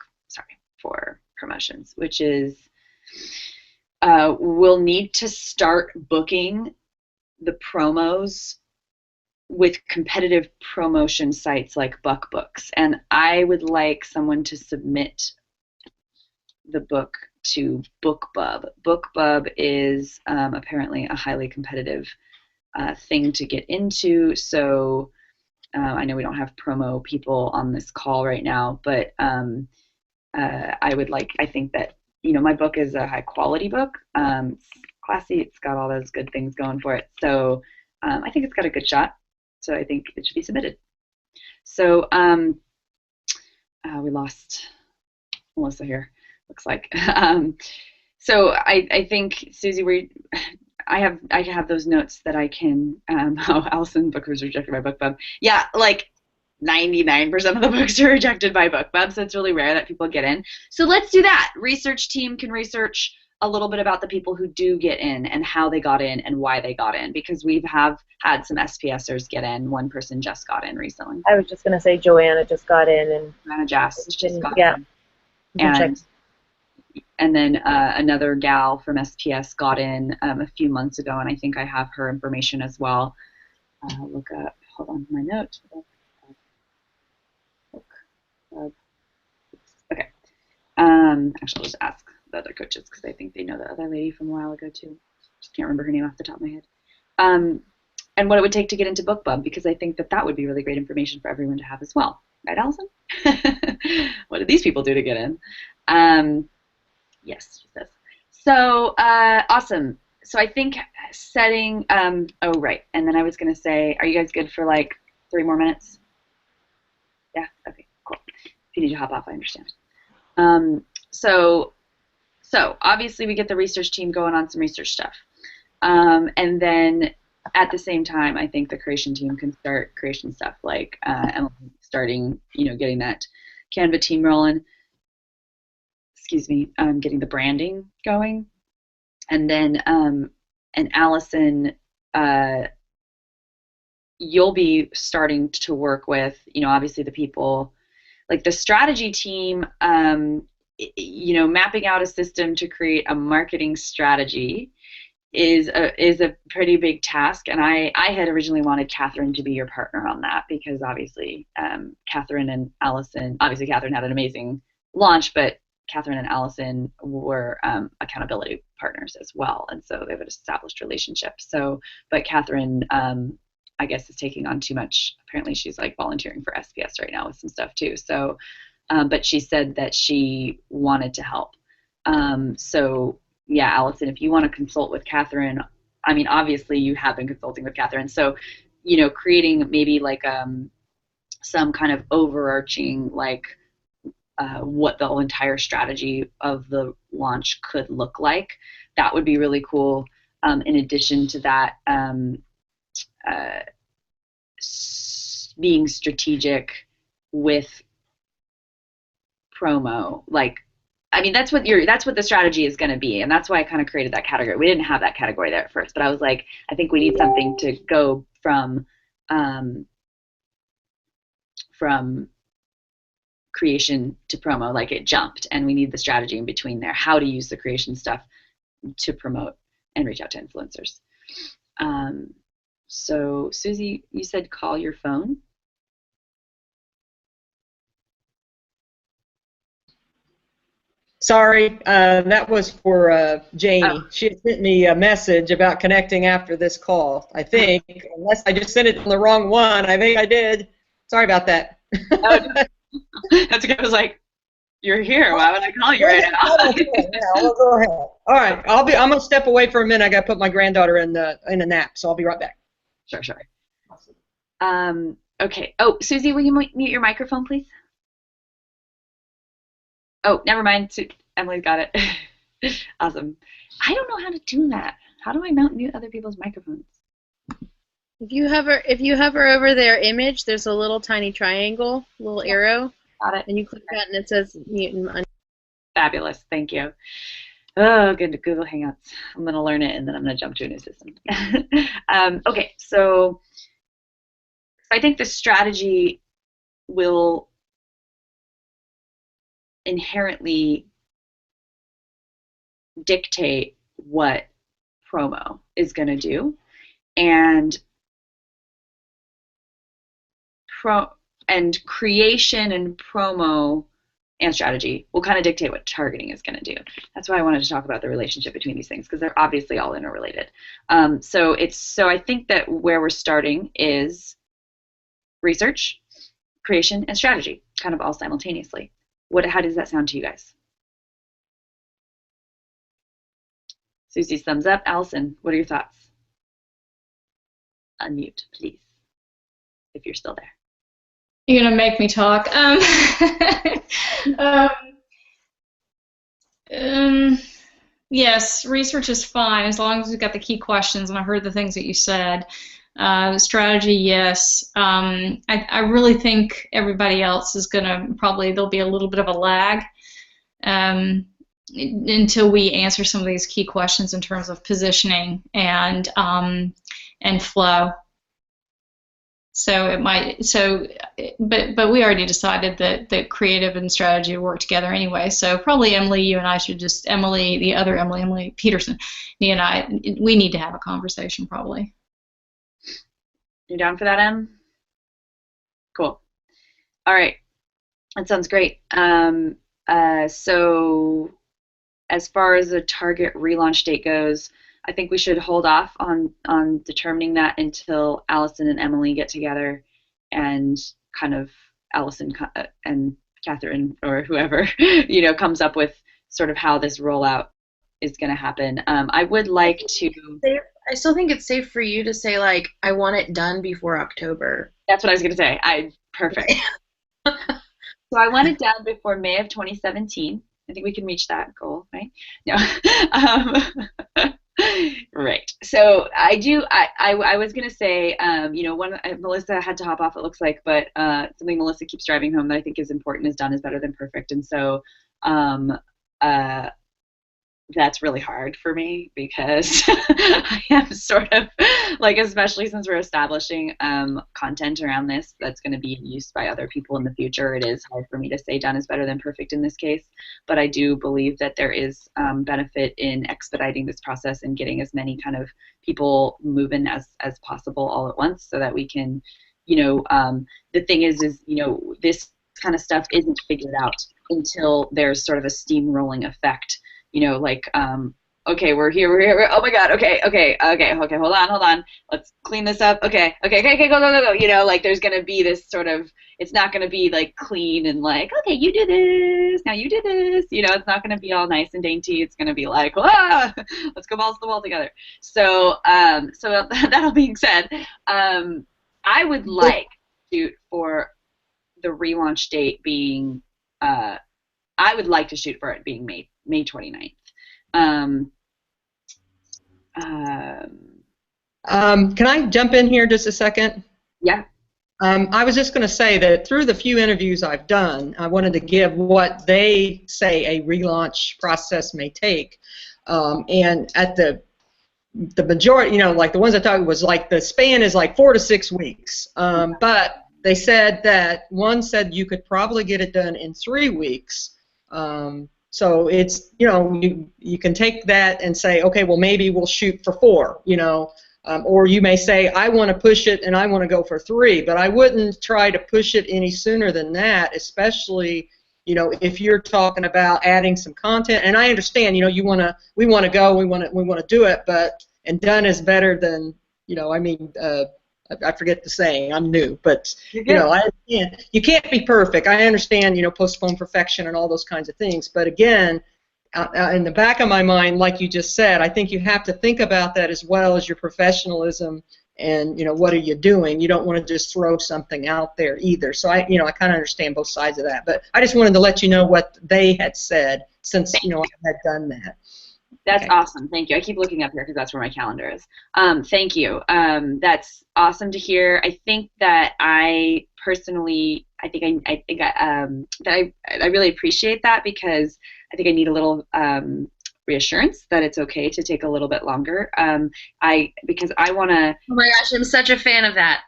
for promotions, which is we'll need to start booking the promos with competitive promotion sites like BuckBooks, and I would like someone to submit the book to BookBub. BookBub is apparently a highly competitive thing to get into, so I know we don't have promo people on this call right now, but I think that, my book is a high quality book. It's classy, it's got all those good things going for it, so I think it's got a good shot, so I think it should be submitted. So we lost Melissa here, looks like. So I think, Susie, I have those notes that I can. Allison, book was rejected by BookBub. Yeah, like 99% of the books are rejected by BookBub, so it's really rare that people get in. So let's do that. Research team can research a little bit about the people who do get in and how they got in and why they got in, because we have had some SPSers get in. One person just got in recently. I was just going to say Joanna just got in. And Joanna just got yeah. in. And then another gal from SPS got in a few months ago, and I think I have her information as well. Look up, hold on, my notes. Okay. Actually, I'll just ask the other coaches because I think they know the other lady from a while ago too. Just can't remember her name off the top of my head. And what it would take to get into BookBub, because I think that would be really great information for everyone to have as well. Right, Allison? What did these people do to get in? Yes, she says. So awesome. So I think setting. Oh right, and then I was gonna say, are you guys good for like 3 more minutes? Yeah. Okay. Cool. If you need to hop off, I understand. So obviously we get the research team going on some research stuff, and then at the same time, I think the creation team can start creation stuff, like Emily starting, getting that Canva team rolling. Excuse me, getting the branding going, and then and Allison, you'll be starting to work with, obviously the people, like the strategy team, mapping out a system to create a marketing strategy is a pretty big task, and I had originally wanted Catherine to be your partner on that, because obviously Catherine and Allison, obviously Catherine had an amazing launch, but Catherine and Allison were accountability partners as well, and so they have an established relationship. So, but Catherine, I guess, is taking on too much. Apparently, she's like volunteering for SPS right now with some stuff too. So, but she said that she wanted to help. So, yeah, Allison, if you want to consult with Catherine, I mean, obviously you have been consulting with Catherine. So, creating maybe like some kind of overarching like. What the whole entire strategy of the launch could look like. That would be really cool. In addition to that, being strategic with promo, like, I mean, that's what the strategy is going to be, and that's why I kind of created that category. We didn't have that category there at first, but I was like, I think we need something to go from creation to promo, like it jumped, and we need the strategy in between there, how to use the creation stuff to promote and reach out to influencers. So Susie, you said call your phone. Sorry, that was for Janie. Oh. She had sent me a message about connecting after this call, I think, unless I just sent it on the wrong one. I think I did. Sorry about that. That's good. I was like, you're here. Why would I call you right now? Yeah, we'll go ahead. All right, I'm gonna step away for a minute. I gotta put my granddaughter in a nap, so I'll be right back. Sure. Okay. Oh, Susie, will you mute your microphone, please? Oh, never mind. Emily's got it. Awesome. I don't know how to do that. How do I mute other people's microphones? If you hover over their image, there's a little tiny triangle, little arrow. Got it. And you click that, and it says mute and unmute. Fabulous. Thank you. Oh, good. Google Hangouts. I'm going to learn it, and then I'm going to jump to a new system. Okay, so I think the strategy will inherently dictate what promo is going to do. and creation and promo and strategy will kind of dictate what targeting is going to do. That's why I wanted to talk about the relationship between these things, because they're obviously all interrelated. So I think that where we're starting is research, creation, and strategy, kind of all simultaneously. How does that sound to you guys? Susie's thumbs up. Allison, what are your thoughts? Unmute, please, if you're still there. You're gonna make me talk. Yes, research is fine as long as we've got the key questions, and I heard the things that you said. Strategy, yes. I really think everybody else is gonna there'll be a little bit of a lag until we answer some of these key questions in terms of positioning and flow. So it might. But we already decided that creative and strategy work together anyway. So probably Emily, you and I should just Emily Peterson, me and I, we need to have a conversation probably. You down for that, Em? Cool. All right, that sounds great. So as far as the target relaunch date goes, I think we should hold off on determining that until Allison and Emily get together, and kind of Allison and Catherine or whoever comes up with sort of how this rollout is going to happen. I would like to. I still think it's safe for you to say, like, I want it done before October. That's what I was going to say. Perfect. So I want it done before May of 2017. I think we can reach that goal, right? No. Right. So I was going to say, Melissa had to hop off, it looks like, but something Melissa keeps driving home that I think is important is done is better than perfect. And so that's really hard for me, because I am sort of like, especially since we're establishing content around this that's going to be used by other people in the future, it is hard for me to say done is better than perfect in this case. But I do believe that there is benefit in expediting this process and getting as many kind of people moving as possible all at once, so that we can, the thing is this kind of stuff isn't figured out until there's sort of a steamrolling effect. Okay, we're here. Oh my God. Okay. Hold on. Let's clean this up. Okay. Go. Like, there's gonna be this sort of. It's not gonna be like clean and like, okay, you do this. Now you do this. It's not gonna be all nice and dainty. It's gonna be like, let's go balls to the wall together. So, so that all being said, I would like to shoot for the relaunch date being. I would like to shoot for it being May 29th. Can I jump in here just a second? Yeah. I was just going to say that through the few interviews I've done, I wanted to give what they say a relaunch process may take. And at the majority, like the ones I talked was like the span is like 4 to 6 weeks. But they said that one said you could probably get it done in 3 weeks. So it's, you can take that and say, okay, well, maybe we'll shoot for 4, or you may say, I want to push it and I want to go for 3, but I wouldn't try to push it any sooner than that, especially, if you're talking about adding some content. And I understand, we want to go, we want to do it, and done is better than, I forget the saying. I'm new, but you can't be perfect. I understand, postpone perfection and all those kinds of things. But again, in the back of my mind, like you just said, I think you have to think about that as well as your professionalism and what are you doing. You don't want to just throw something out there either. So I kind of understand both sides of that. But I just wanted to let you know what they had said, since I had done that. That's awesome. Thank you. I keep looking up here because that's where my calendar is. Thank you. That's awesome to hear. I think that I personally, I really appreciate that, because I think I need a little reassurance that it's okay to take a little bit longer. Because I want to. Oh my gosh, I'm such a fan of that.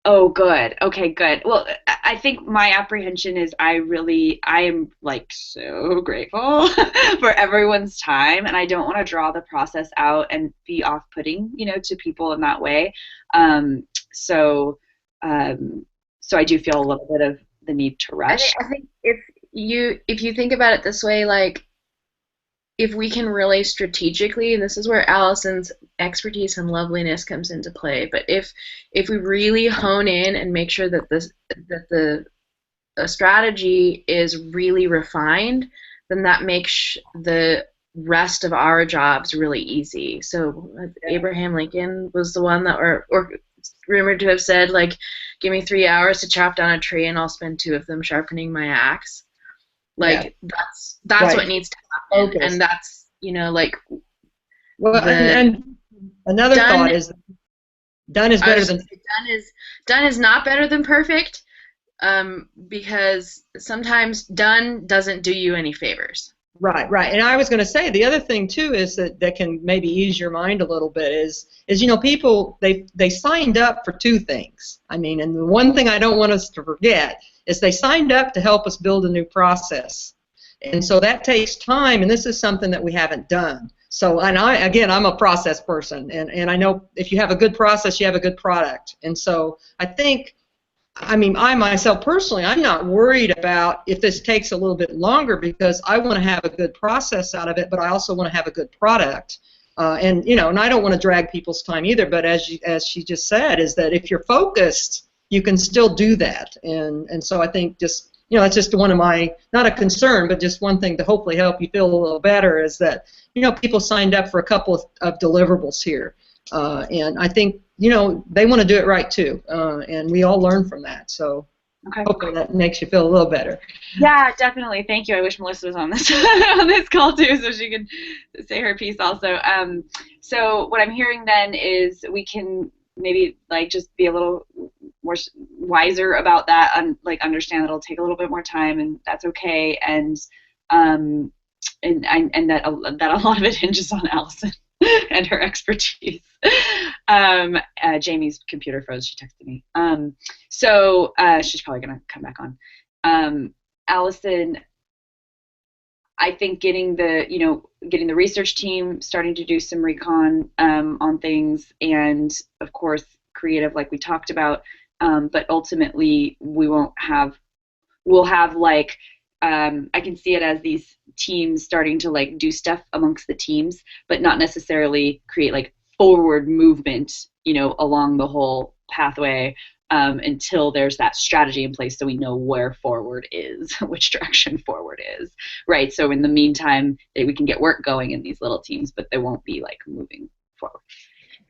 Oh, good. Okay, good. Well, I think my apprehension is I am like so grateful for everyone's time, and I don't want to draw the process out and be off-putting, to people in that way. Um, so, um, so I do feel a little bit of the need to rush. I think if you think about it this way, like if we can really strategically, and this is where Allison's expertise and loveliness comes into play, but if we really hone in and make sure that the strategy is really refined, then that makes the rest of our jobs really easy. So Abraham Lincoln was the one that, or rumored to have said, like, give me 3 hours to chop down a tree and I'll spend 2 of them sharpening my axe. Like, that's Right. what needs to happen. Focus. And that's, like, Well, and another thought is done is better than done is not better than perfect, because sometimes done doesn't do you any favors. Right, right. And I was going to say the other thing too is that can maybe ease your mind a little bit is people they signed up for 2 things. I mean, and the one thing I don't want us to forget is they signed up to help us build a new process. And so that takes time, and this is something that we haven't done. So, and I'm a process person, and I know if you have a good process, you have a good product. And so I think, I myself personally, I'm not worried about if this takes a little bit longer because I want to have a good process out of it, but I also want to have a good product. And I don't want to drag people's time either. But as she just said, is that if you're focused, you can still do that. And so I think just that's just one of my, not a concern, but just one thing to hopefully help you feel a little better is that people signed up for a couple of deliverables here, and I think they want to do it right too, and we all learn from that. So hopefully that makes you feel a little better. Yeah, definitely. Thank you. I wish Melissa was on this on this call too, so she could say her piece also. So what I'm hearing then is we can maybe just be a little more wiser about that, and understand that it'll take a little bit more time, and that's okay, and that a lot of it hinges on Allison and her expertise. Jamie's computer froze. She texted me. So she's probably gonna come back on. Allison, I think getting the research team starting to do some recon on things, and of course creative, like we talked about. But ultimately, we'll have I can see it as these teams starting to do stuff amongst the teams, but not necessarily create forward movement, along the whole pathway until there's that strategy in place, so we know where forward is, which direction forward is, right? So in the meantime, we can get work going in these little teams, but they won't be moving forward.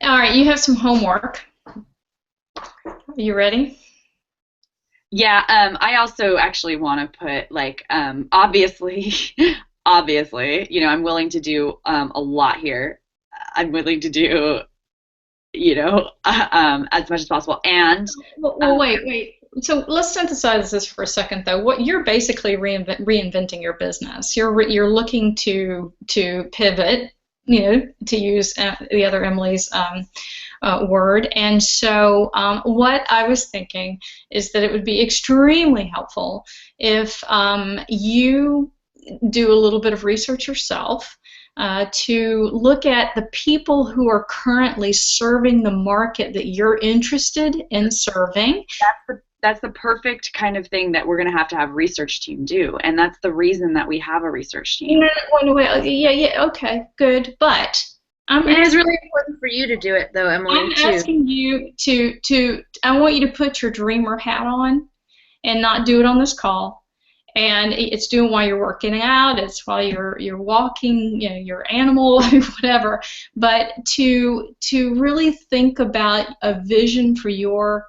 All right, you have some homework. Are you ready? Yeah, I also actually want to put obviously, I'm willing to do a lot here. I'm willing to do, as much as possible. And well, wait. So let's synthesize this for a second, though. What you're basically reinventing your business. You're looking to pivot, to use the other Emily's word. And so what I was thinking is that it would be extremely helpful if you do a little bit of research yourself to look at the people who are currently serving the market that you're interested in serving. That's the perfect kind of thing that we're going to have research team do, and that's the reason that we have a research team. Yeah, okay, good, but it is really important for you to do it, though, Emily. I'm asking you to. I want you to put your dreamer hat on, and not do it on this call. And it's doing while you're working out. It's while you're walking, your animal, whatever. But to really think about a vision for your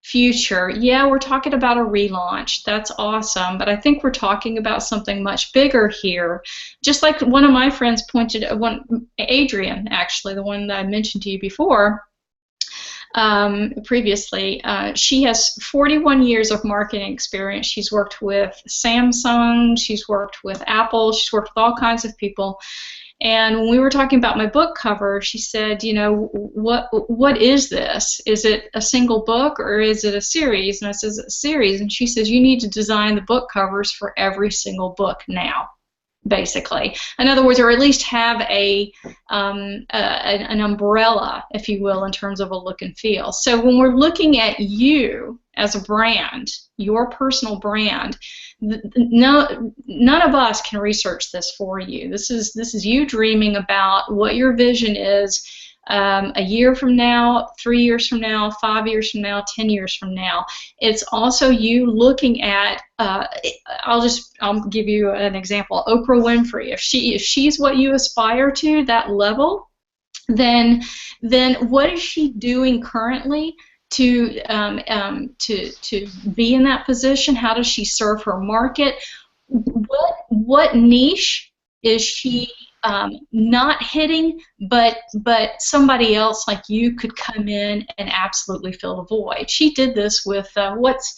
future. Yeah, we're talking about a relaunch. That's awesome. But I think we're talking about something much bigger here. Just like one of my friends pointed, Adrian, actually, the one that I mentioned to you before, previously, she has 41 years of marketing experience. She's worked with Samsung, she's worked with Apple, she's worked with all kinds of people. And when we were talking about my book cover, she said, you know, what is this? Is it a single book or is it a series? And I says, a series. And she says, you need to design the book covers for every single book now, basically. In other words, or at least have an umbrella, if you will, in terms of a look and feel. So when we're looking at you as a brand, your personal brand, none of us can research this for you. This is you dreaming about what your vision is a year from now, 3 years from now, 5 years from now, 10 years from now. It's also you looking at, I'll give you an example, Oprah Winfrey. If she's what you aspire to, that level, then what is she doing currently to be in that position? How does she serve her market? What niche is she not hitting, but somebody else like you could come in and absolutely fill the void? She did this with what's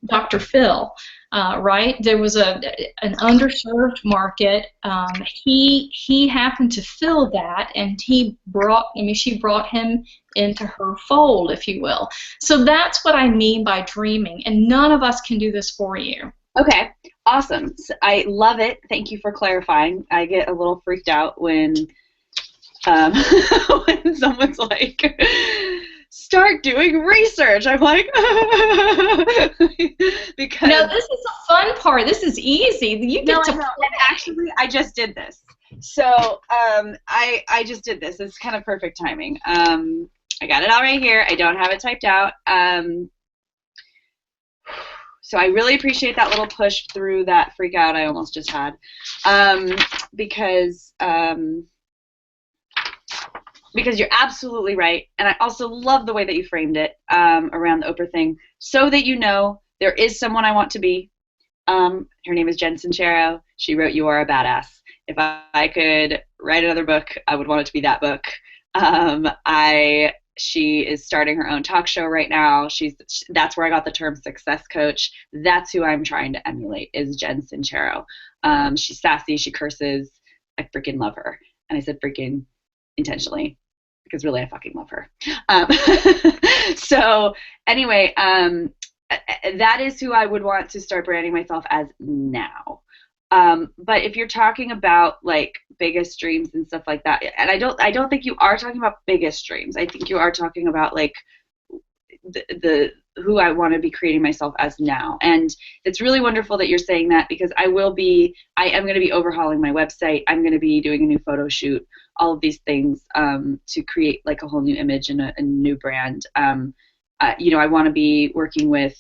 Dr. Phil, right? There was an underserved market. He happened to fill that, and she brought him into her fold, if you will. So that's what I mean by dreaming, and none of us can do this for you. Okay, awesome. So I love it. Thank you for clarifying. I get a little freaked out when when someone's like, start doing research. I'm like, because no, this is the fun part. This is easy. You get to play. And actually, I just did this. So I just did this. It's kind of perfect timing. I got it all right here. I don't have it typed out. So I really appreciate that little push through that freak out I almost just had, because you're absolutely right, and I also love the way that you framed it around the Oprah thing, so that you know there is someone I want to be. Her name is Jen Sincero. She wrote You Are a Badass. If I could write another book, I would want it to be that book. She is starting her own talk show right now. That's where I got the term success coach. That's who I'm trying to emulate, is Jen Sincero. She's sassy. She curses. I freaking love her. And I said freaking intentionally, because really I fucking love her. So anyway, that is who I would want to start branding myself as now. But if you're talking about like biggest dreams and stuff like that, and I don't think you are talking about biggest dreams. I think you are talking about like the who I want to be creating myself as now. And it's really wonderful that you're saying that, because I am going to be overhauling my website. I'm going to be doing a new photo shoot, all of these things to create like a whole new image and a new brand. I want to be working with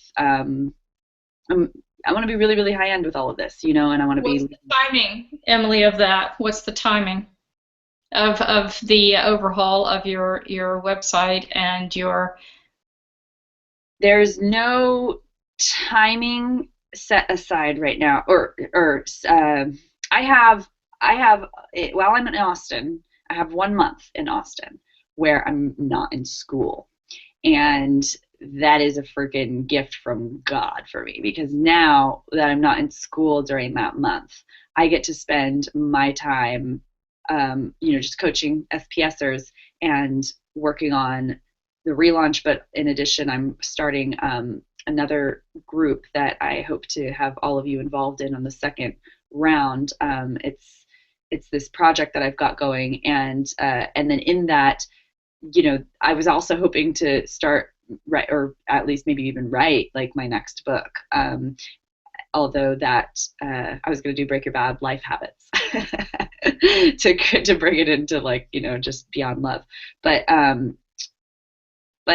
I want to be really, really high end with all of this, and I want to be. What's the timing, Emily, of that? What's the timing of the overhaul of your website and your? There's no timing set aside right now, or I have while I'm in Austin, I have 1 month in Austin where I'm not in school, and that is a freaking gift from God for me, because now that I'm not in school during that month, I get to spend my time, just coaching SPSers and working on the relaunch. But in addition, I'm starting another group that I hope to have all of you involved in on the second round. It's this project that I've got going, and then in that, I was also hoping to start write, or at least maybe even write like my next book. Although that I was going to do Break Your Bad Life Habits to bring it into like just beyond love. But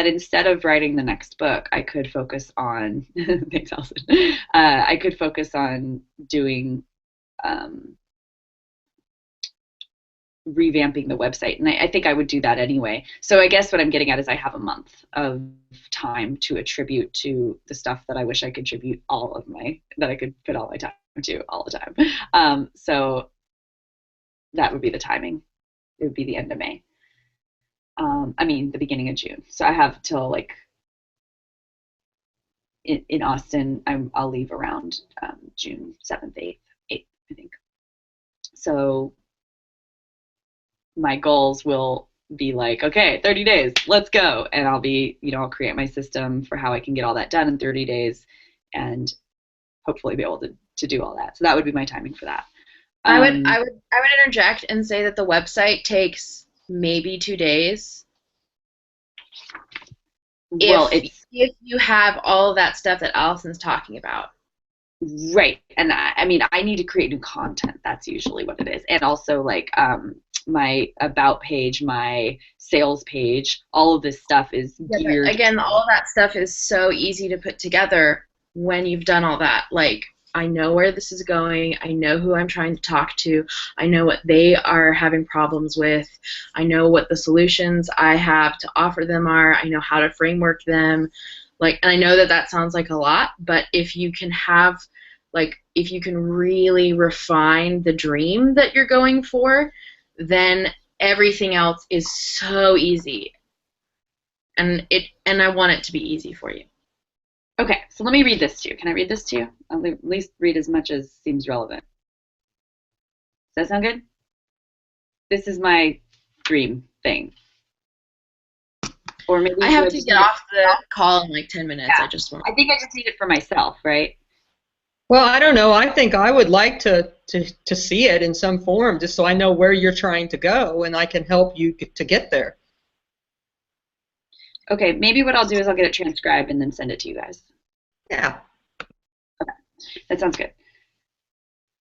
instead of writing the next book, I could focus on thanks, Allison. I could focus on doing revamping the website, and I think I would do that anyway. So I guess what I'm getting at is I have a month of time to attribute to the stuff that I wish I could attribute that I could put all my time to all the time. So that would be the timing. It would be the end of May. The beginning of June. So I have till like in Austin, I'll leave around June 7th, 8th, I think. So my goals will be like, okay, 30 days, let's go. And I'll be, I'll create my system for how I can get all that done in 30 days and hopefully be able to do all that. So that would be my timing for that. I would interject and say that the website takes maybe 2 days. Well, if you have all of that stuff that Allison's talking about. Right. And I mean, I need to create new content. That's usually what it is. And also like my about page, my sales page, all of this stuff is geared. Again, all of that stuff is so easy to put together when you've done all that. Like, I know where this is going. I know who I'm trying to talk to. I know what they are having problems with. I know what the solutions I have to offer them are. I know how to framework them. Like, and I know that sounds like a lot, but if you can have, like, if you can really refine the dream that you're going for, then everything else is so easy. And I want it to be easy for you. Okay, so let me read this to you. Can I read this to you? I'll at least read as much as seems relevant. Does that sound good? This is my dream thing. Or maybe I have to get off the call in like 10 minutes. Yeah. I think I just need it for myself, right? Well, I don't know. I think I would like to see it in some form, just so I know where you're trying to go, and I can help you to get there. Okay, maybe what I'll do is I'll get it transcribed and then send it to you guys. Yeah. Okay, that sounds good.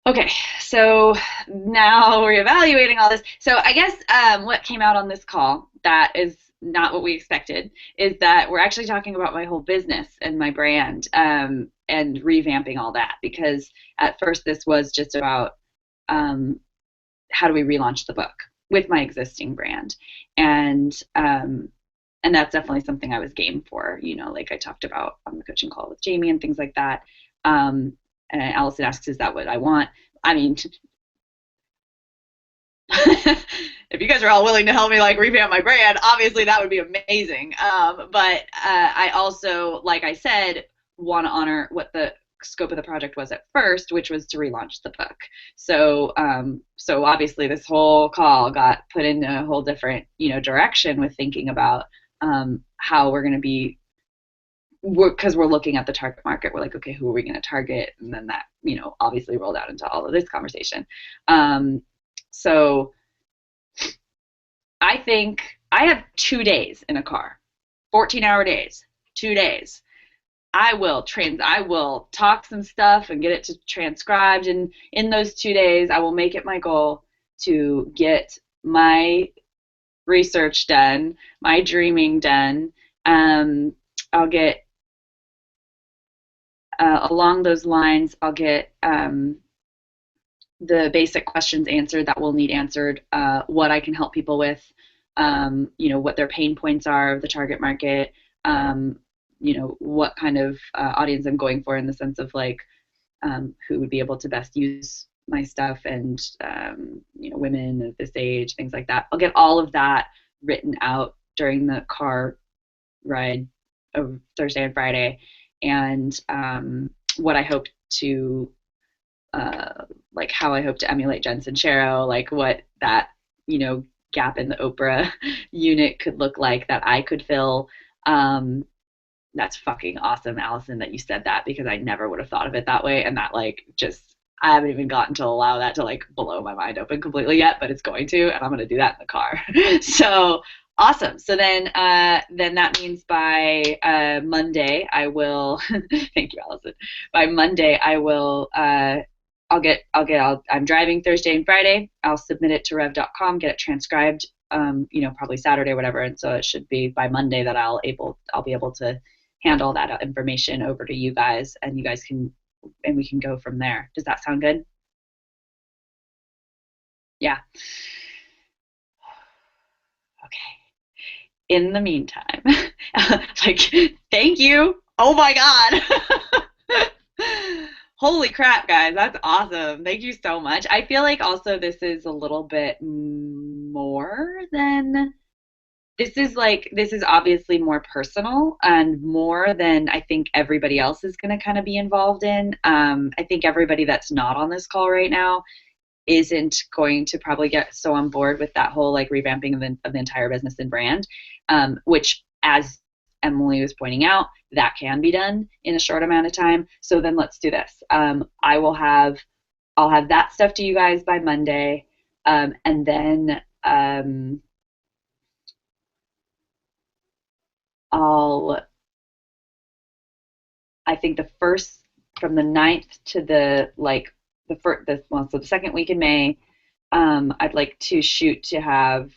Okay, so now we're evaluating all this. So I guess what came out on this call that is not what we expected is that we're actually talking about my whole business and my brand and revamping all that, because at first this was just about how do we relaunch the book with my existing brand, and that's definitely something I was game for, like I talked about on the coaching call with Jamie and things like that. And Allison asks, is that what I want? I mean, if you guys are all willing to help me like revamp my brand, obviously that would be amazing. But I also, like I said, want to honor what the scope of the project was at first, which was to relaunch the book. So so obviously this whole call got put in a whole different direction with thinking about how we're going to be, because we're looking at the target market. We're like, okay, who are we going to target? And then that obviously rolled out into all of this conversation. So I think I have 2 days in a car, 14-hour days, 2 days. I will talk some stuff and get it transcribed, and in those 2 days I will make it my goal to get my research done, my dreaming done. I'll get along those lines, I'll get the basic questions answered that we'll need answered, what I can help people with, what their pain points are of the target market, what kind of audience I'm going for in the sense of like who would be able to best use my stuff, and women of this age, things like that. I'll get all of that written out during the car ride of Thursday and Friday, and what I hope to like how I hope to emulate Jen Sincero, like what that gap in the Oprah unit could look like that I could fill. That's fucking awesome, Allison, that you said that, because I never would have thought of it that way, and that like just I haven't even gotten to allow that to like blow my mind open completely yet, but it's going to, and I'm going to do that in the car. So awesome. So then that means by Monday I will thank you, Allison. By Monday I will I'm driving Thursday and Friday. I'll submit it to rev.com, get it transcribed, probably Saturday or whatever, and so it should be by Monday that I'll be able to hand all that information over to you guys, and you guys we can go from there. Does that sound good? Yeah. Okay. In the meantime, like, thank you. Oh my God. Holy crap, guys. That's awesome. Thank you so much. I feel like also this is a little bit more than, this is obviously more personal and more than I think everybody else is going to kind of be involved in. I think everybody that's not on this call right now isn't going to probably get so on board with that whole like revamping of the entire business and brand, which, as Emily was pointing out, that can be done in a short amount of time. So then let's do this. I'll have that stuff to you guys by Monday, and then I think the first, from the 9th to the so the second week in May, I'd like to shoot to have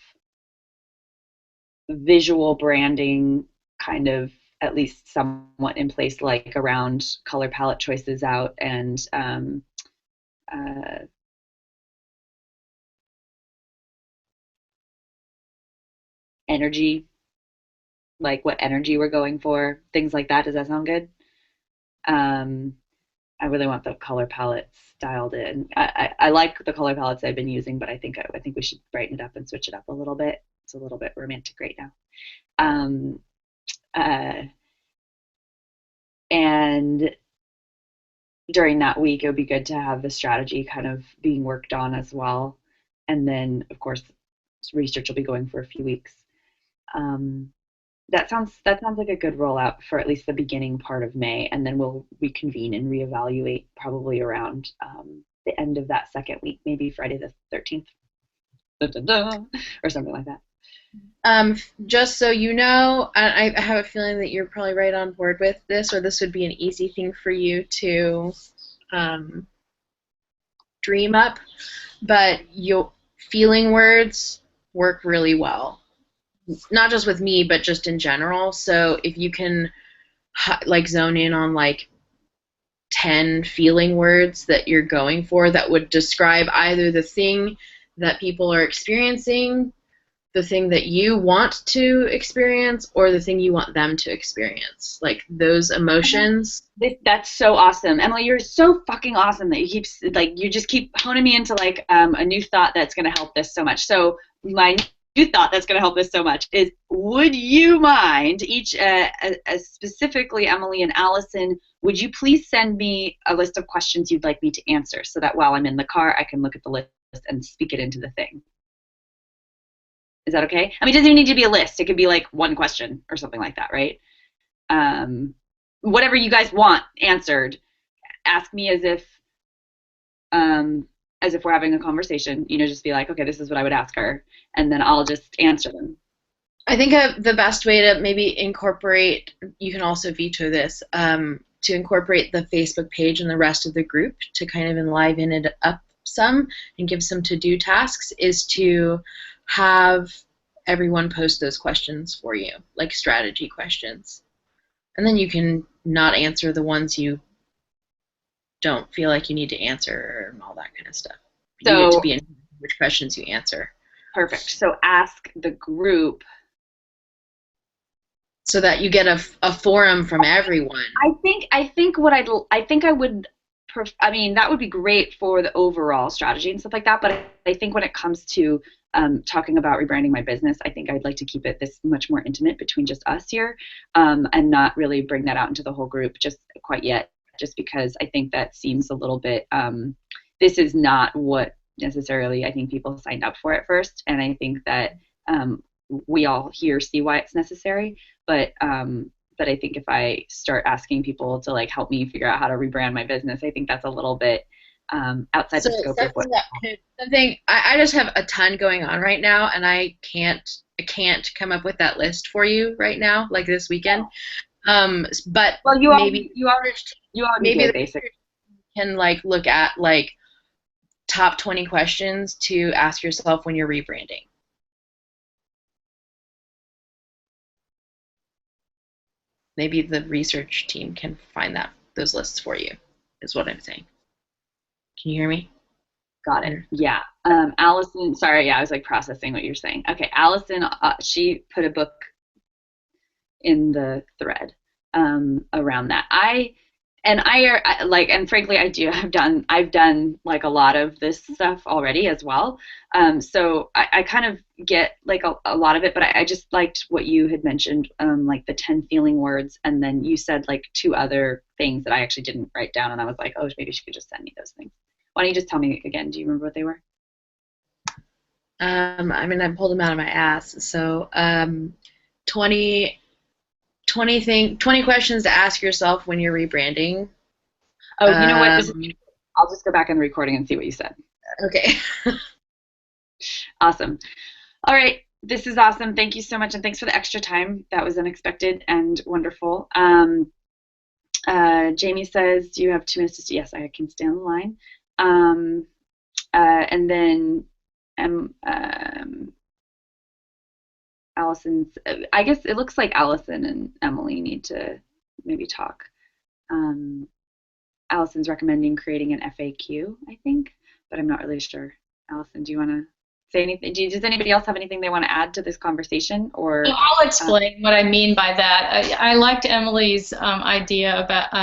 visual branding kind of at least somewhat in place, like around color palette choices out, and energy, like what energy we're going for, things like that. Does that sound good? I really want the color palettes dialed in. I like the color palettes I've been using, but I think we should brighten it up and switch it up a little bit. It's a little bit romantic right now. And during that week, it would be good to have the strategy kind of being worked on as well. And then, of course, research will be going for a few weeks. That sounds like a good rollout for at least the beginning part of May, and then we'll reconvene and reevaluate probably around the end of that second week, maybe Friday the 13th, or something like that. Just so you know, I have a feeling that you're probably right on board with this, or this would be an easy thing for you to dream up, but your feeling words work really well. Not just with me, but just in general. So if you can like zone in on like 10 feeling words that you're going for that would describe either the thing that people are experiencing, the thing that you want to experience, or the thing you want them to experience. Like those emotions. That's so awesome. Emily, you're so fucking awesome that you just keep honing me into like a new thought that's going to help this so much. So my new thought that's going to help this so much is, would you mind, each specifically Emily and Allison, would you please send me a list of questions you'd like me to answer, so that while I'm in the car I can look at the list and speak it into the thing? Is that okay? I mean, it doesn't even need to be a list. It could be like one question or something like that, right? Whatever you guys want answered, ask me as if we're having a conversation. Just be like, okay, this is what I would ask her, and then I'll just answer them. I think the best way to maybe incorporate, you can also veto this, to incorporate the Facebook page and the rest of the group to kind of enliven it up some and give some to-do tasks, is to have everyone post those questions for you, like strategy questions. And then you can not answer the ones you don't feel like you need to answer and all that kind of stuff. You get to be in which questions you answer. Perfect. So ask the group. So that you get a forum from everyone. I think that would be great for the overall strategy and stuff like that, but I think when it comes to talking about rebranding my business, I think I'd like to keep it this much more intimate between just us here, and not really bring that out into the whole group just quite yet, just because I think that seems a little bit, this is not what necessarily I think people signed up for at first, and I think that we all here see why it's necessary, but I think if I start asking people to like help me figure out how to rebrand my business, I think that's a little bit outside the scope of what. Something I just have a ton going on right now, and I can't come up with that list for you right now, like this weekend. But well, maybe you already did, basically. Can like look at like top 20 questions to ask yourself when you're rebranding. Maybe the research team can find those lists for you, is what I'm saying. Can you hear me? Got it. Yeah. Allison, sorry, yeah, I was like processing what you're saying. Okay, Allison, she put a book in the thread around that. And frankly, I've done like a lot of this stuff already as well. So I kind of get like a lot of it, but I just liked what you had mentioned, like the 10 feeling words, and then you said like 2 other things that I actually didn't write down, and I was like, oh, maybe she could just send me those things. Why don't you just tell me again? Do you remember what they were? I mean, I pulled them out of my ass. So, 20 20 questions to ask yourself when you're rebranding. Oh, you know what? I'll just go back in the recording and see what you said. Okay. Awesome. All right. This is awesome. Thank you so much, and thanks for the extra time. That was unexpected and wonderful. Jamie says, do you have 2 minutes to see? Yes, I can stay on the line. And then Allison's, I guess it looks like Allison and Emily need to maybe talk. Allison's recommending creating an FAQ, I think, but I'm not really sure. Allison, do you want to say anything? Does anybody else have anything they want to add to this conversation? Or I'll explain what I mean by that. I liked Emily's idea about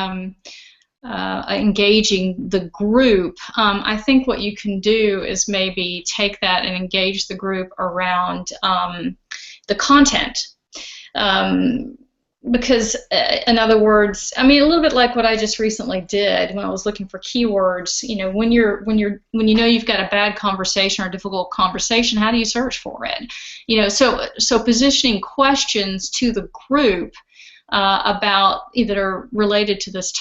engaging the group. I think what you can do is maybe take that and engage the group around the content. Because, in other words, I mean, a little bit like what I just recently did when I was looking for keywords. You know, when you know you've got a bad conversation or a difficult conversation, how do you search for it? You know, so positioning questions to the group about either related to this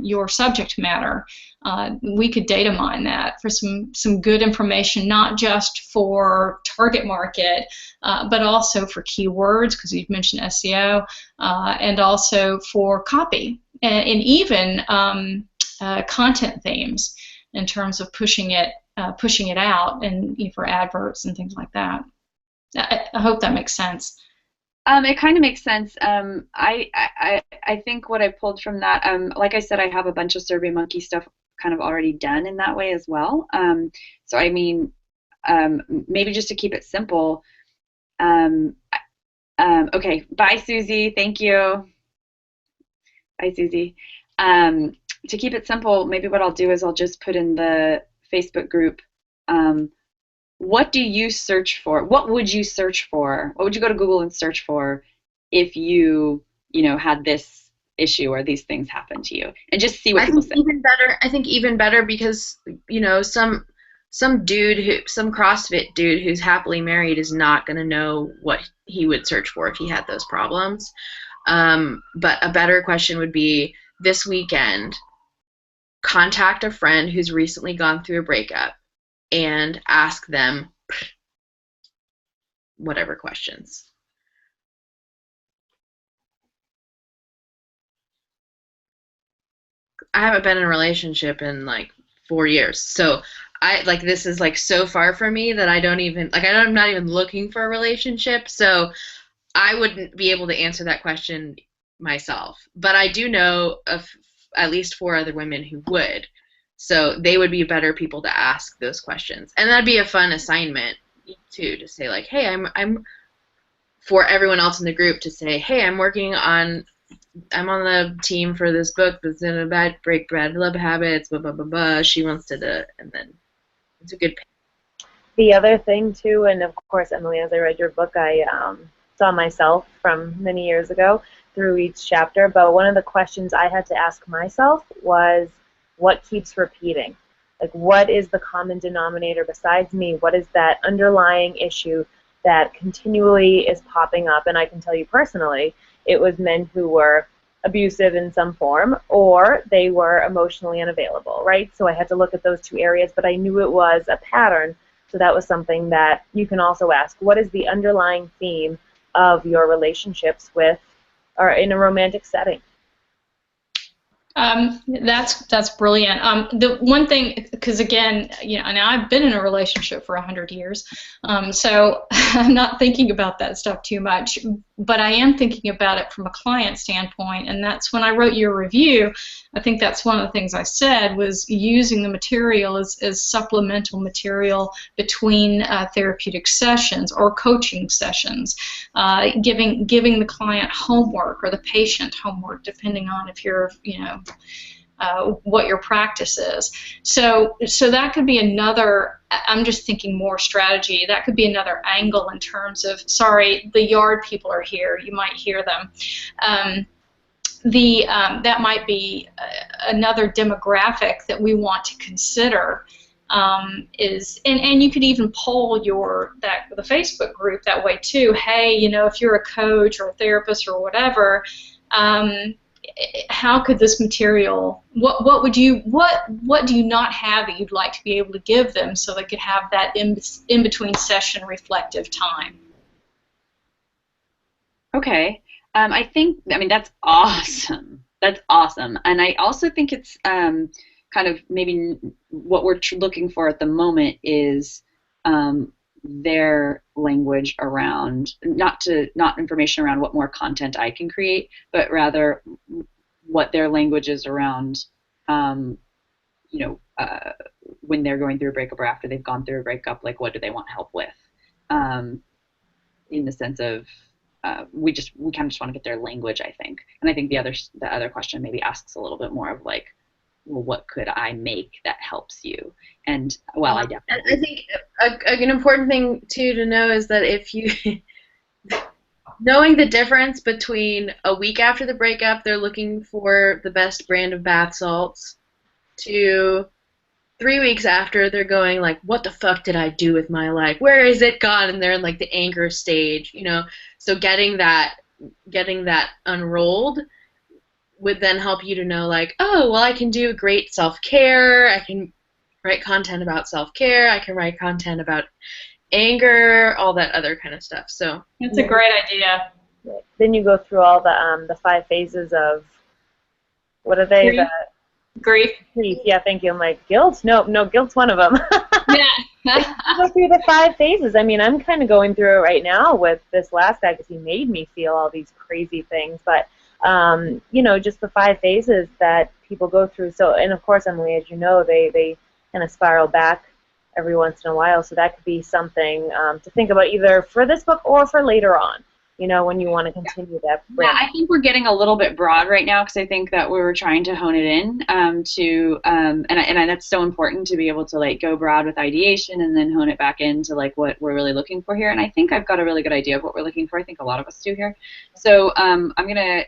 your subject matter. We could data mine that for some good information, not just for target market, but also for keywords, because you've mentioned SEO, and also for copy, and even content themes in terms of pushing it out, and for adverts and things like that. I hope that makes sense. It kind of makes sense. I think what I pulled from that, like I said, I have a bunch of SurveyMonkey stuff kind of already done in that way as well. So I mean, maybe just to keep it simple. Okay, bye Susie. Thank you. Bye Susie. To keep it simple, maybe what I'll do is I'll just put in the Facebook group. What do you search for? What would you search for? What would you go to Google and search for if you had this issue or these things happen to you? And just see what people say. I think even better because, some CrossFit dude who's happily married is not going to know what he would search for if he had those problems. But a better question would be, this weekend, contact a friend who's recently gone through a breakup and ask them whatever questions. I haven't been in a relationship in like 4 years, so this is like so far from me that I'm not even looking for a relationship, so I wouldn't be able to answer that question myself. But I do know of at least 4 other women who would. So they would be better people to ask those questions, and that'd be a fun assignment too, to say like, hey, I'm for everyone else in the group to say, hey, I'm on the team for this book that's in a break bad love habits, blah blah blah blah. She wants to and then it's a good. The other thing too, and of course, Emily, as I read your book, I saw myself from many years ago through each chapter. But one of the questions I had to ask myself was, what keeps repeating? Like, what is the common denominator besides me? What is that underlying issue that continually is popping up? And I can tell you personally, it was men who were abusive in some form, or they were emotionally unavailable, right? So I had to look at those 2 areas, but I knew it was a pattern. So that was something that you can also ask. What is the underlying theme of your relationships with, or in a romantic setting? That's brilliant. The one thing, because again, and I've been in a relationship for 100 years, so I'm not thinking about that stuff too much, but I am thinking about it from a client standpoint, and that's when I wrote your review. I think that's one of the things I said was using the material as supplemental material between therapeutic sessions or coaching sessions, giving the client homework or the patient homework, depending on if you're, what your practice is. So that could be another, I'm just thinking more strategy, that could be another angle in terms of, sorry, the yard people are here, you might hear them. that might be another demographic that we want to consider. And you could even poll the Facebook group that way too. Hey, if you're a coach or a therapist or whatever, how could this material? What do you not have that you'd like to be able to give them so they could have that in between session reflective time? Okay. I mean, that's awesome. That's awesome. And I also think it's kind of maybe what we're looking for at the moment is their language around, not information around what more content I can create, but rather what their language is around, when they're going through a breakup or after they've gone through a breakup, like what do they want help with? In the sense of, we kind of just want to get their language, I think. And I think the other question maybe asks a little bit more of like, well, what could I make that helps you? And well, I definitely. I think an important thing too to know is that if you knowing the difference between a week after the breakup, they're looking for the best brand of bath salts, to 3 weeks after, they're going like, what the fuck did I do with my life? Where is it gone? And they're in like the anger stage, So getting that unrolled would then help you to know like, oh, well, I can do great self-care. I can write content about self-care. I can write content about anger, all that other kind of stuff. So that's a great idea. Then you go through all the 5 phases of, what are they? Grief. Yeah, thank you. I'm like, guilt? No, guilt's one of them. Yeah. Go through the 5 phases. I mean, I'm kind of going through it right now with this last guy because he made me feel all these crazy things. But, just the 5 phases that people go through. So, and of course, Emily, as you know, they kind of spiral back every once in a while. So that could be something to think about either for this book or for later on. When you want to continue that brand. Yeah, I think we're getting a little bit broad right now because I think that we were trying to hone it in and that's so important to be able to like go broad with ideation and then hone it back into like what we're really looking for here. And I think I've got a really good idea of what we're looking for. I think a lot of us do here. So I'm gonna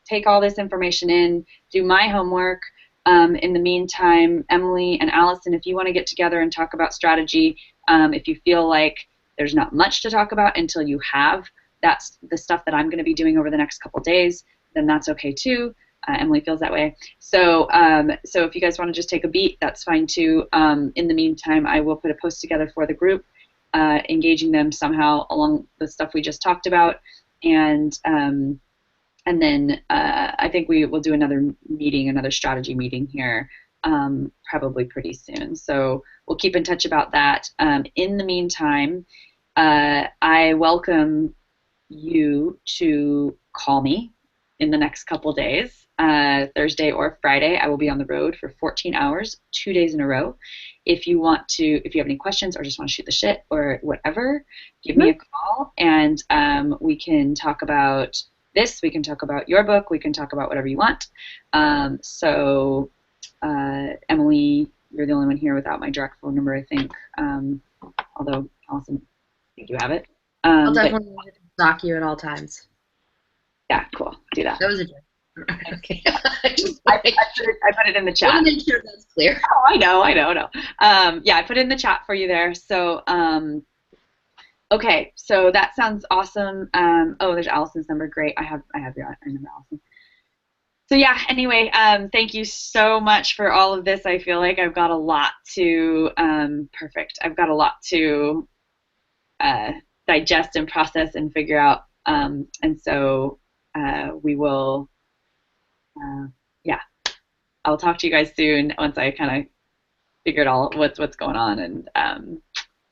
take all this information in, do my homework. In the meantime, Emily and Allison, if you want to get together and talk about strategy, if you feel like there's not much to talk about until you have. That's the stuff that I'm going to be doing over the next couple days, then that's okay too. Emily feels that way. So if you guys want to just take a beat, that's fine too. In the meantime, I will put a post together for the group, engaging them somehow along the stuff we just talked about. And then I think we will do another strategy meeting here probably pretty soon. So we'll keep in touch about that. In the meantime, I welcome you to call me in the next couple days, Thursday or Friday. I will be on the road for 14 hours, 2 days in a row. If you have any questions or just want to shoot the shit or whatever, give me a call and we can talk about this. We can talk about your book. We can talk about whatever you want. Emily, you're the only one here without my direct phone number, I think. Although, Allison, I think you have it. I'll definitely stalk you at all times. Yeah, cool. Do that. That was a joke. Okay. I put it in the chat. I want to make sure that's clear. Oh, I know. Yeah, I put it in the chat for you there. So, okay. So that sounds awesome. There's Allison's number. Great. I have your number, Allison. So yeah. Anyway, thank you so much for all of this. I feel like I've got a lot to perfect. I've got a lot to digest and process and figure out, and so we will, I'll talk to you guys soon once I kind of figured all what's going on and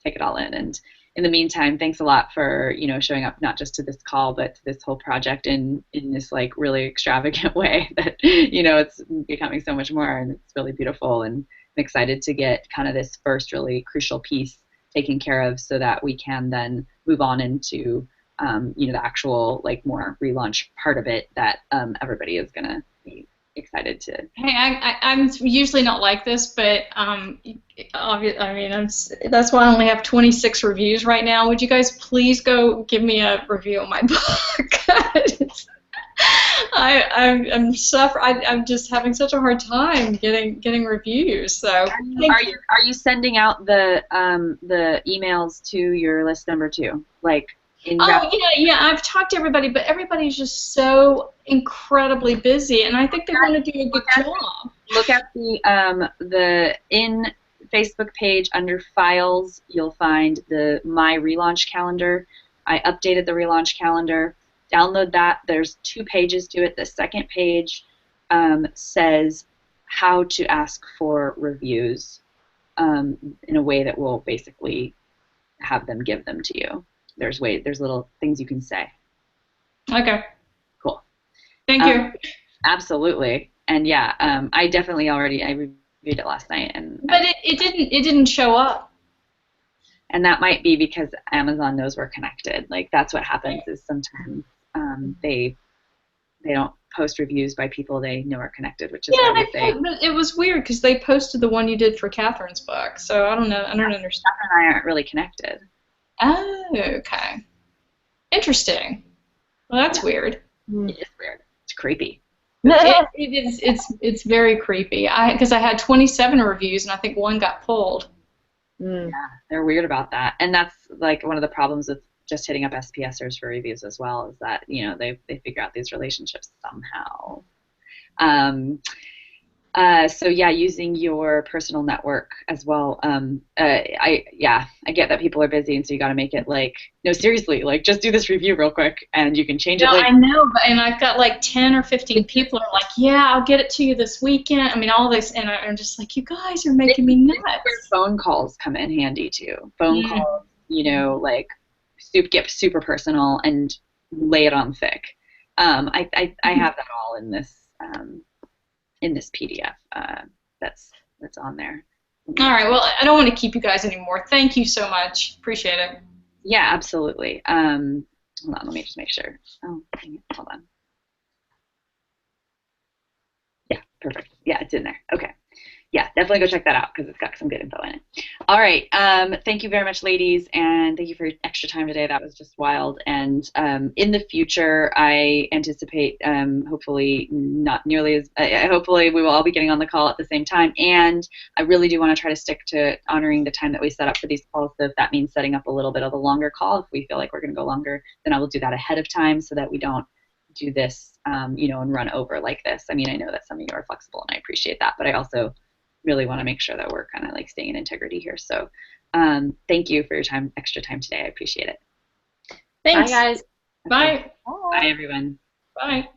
take it all in. And in the meantime, thanks a lot for showing up not just to this call but to this whole project in this like really extravagant way that it's becoming so much more, and it's really beautiful, and I'm excited to get kind of this first really crucial piece taken care of so that we can then move on into the actual like more relaunch part of it that everybody is gonna be excited to. Hey, I'm usually not like this, but that's why I only have 26 reviews right now. Would you guys please go give me a review of my book? I'm just having such a hard time getting reviews. So thank you. Are you sending out the emails to your list number too? Like in Oh yeah. I've talked to everybody, but everybody's just so incredibly busy, and I think they want to do a good job. Look at the in Facebook page under files. You'll find the My Relaunch calendar. I updated the relaunch calendar. Download that. There's 2 pages to it. The second page says how to ask for reviews in a way that will basically have them give them to you. There's little things you can say. Okay. Cool. Thank you. Absolutely. And yeah, I definitely I reviewed it last night, But it didn't show up. and that might be because Amazon knows we're connected. Like that's what happens is sometimes they don't post reviews by people they know are connected, which is why we say. But it was weird because they posted the one you did for Catherine's book, so I don't know. I don't understand. Catherine and I aren't really connected. Oh, okay. Interesting. Well, that's weird. It is weird. It's creepy. It's very creepy. Because I had 27 reviews and I think 1 got pulled. Yeah, they're weird about that, and that's like one of the problems with just hitting up SPSers for reviews as well, is that they figure out these relationships somehow. So yeah, using your personal network as well. I get that people are busy, and so you got to make it like, no, seriously, like just do this review real quick, and you can change it. No, I know, and I've got like 10 or 15 people are like, yeah, I'll get it to you this weekend. I mean, all this, and I'm just like, you guys are making me nuts. Phone calls come in handy too. Phone calls, like get super personal and lay it on thick. I have that all in this PDF that's on there. All right. Well, I don't want to keep you guys anymore. Thank you so much. Appreciate it. Yeah, absolutely. Hold on, let me just make sure. Oh, dang it. Hold on. Yeah, perfect. Yeah, it's in there. Okay. Yeah, definitely go check that out because it's got some good info in it. All right. Thank you very much, ladies, and thank you for your extra time today. That was just wild. And in the future, I anticipate hopefully not nearly as hopefully we will all be getting on the call at the same time. And I really do want to try to stick to honoring the time that we set up for these calls. So if that means setting up a little bit of a longer call, if we feel like we're going to go longer, then I will do that ahead of time so that we don't do this, and run over like this. I mean, I know that some of you are flexible, and I appreciate that, but I also really want to make sure that we're kind of like staying in integrity here. So thank you for your time, extra time today. I appreciate it. Thanks. Bye, guys. Bye. Bye, everyone. Bye.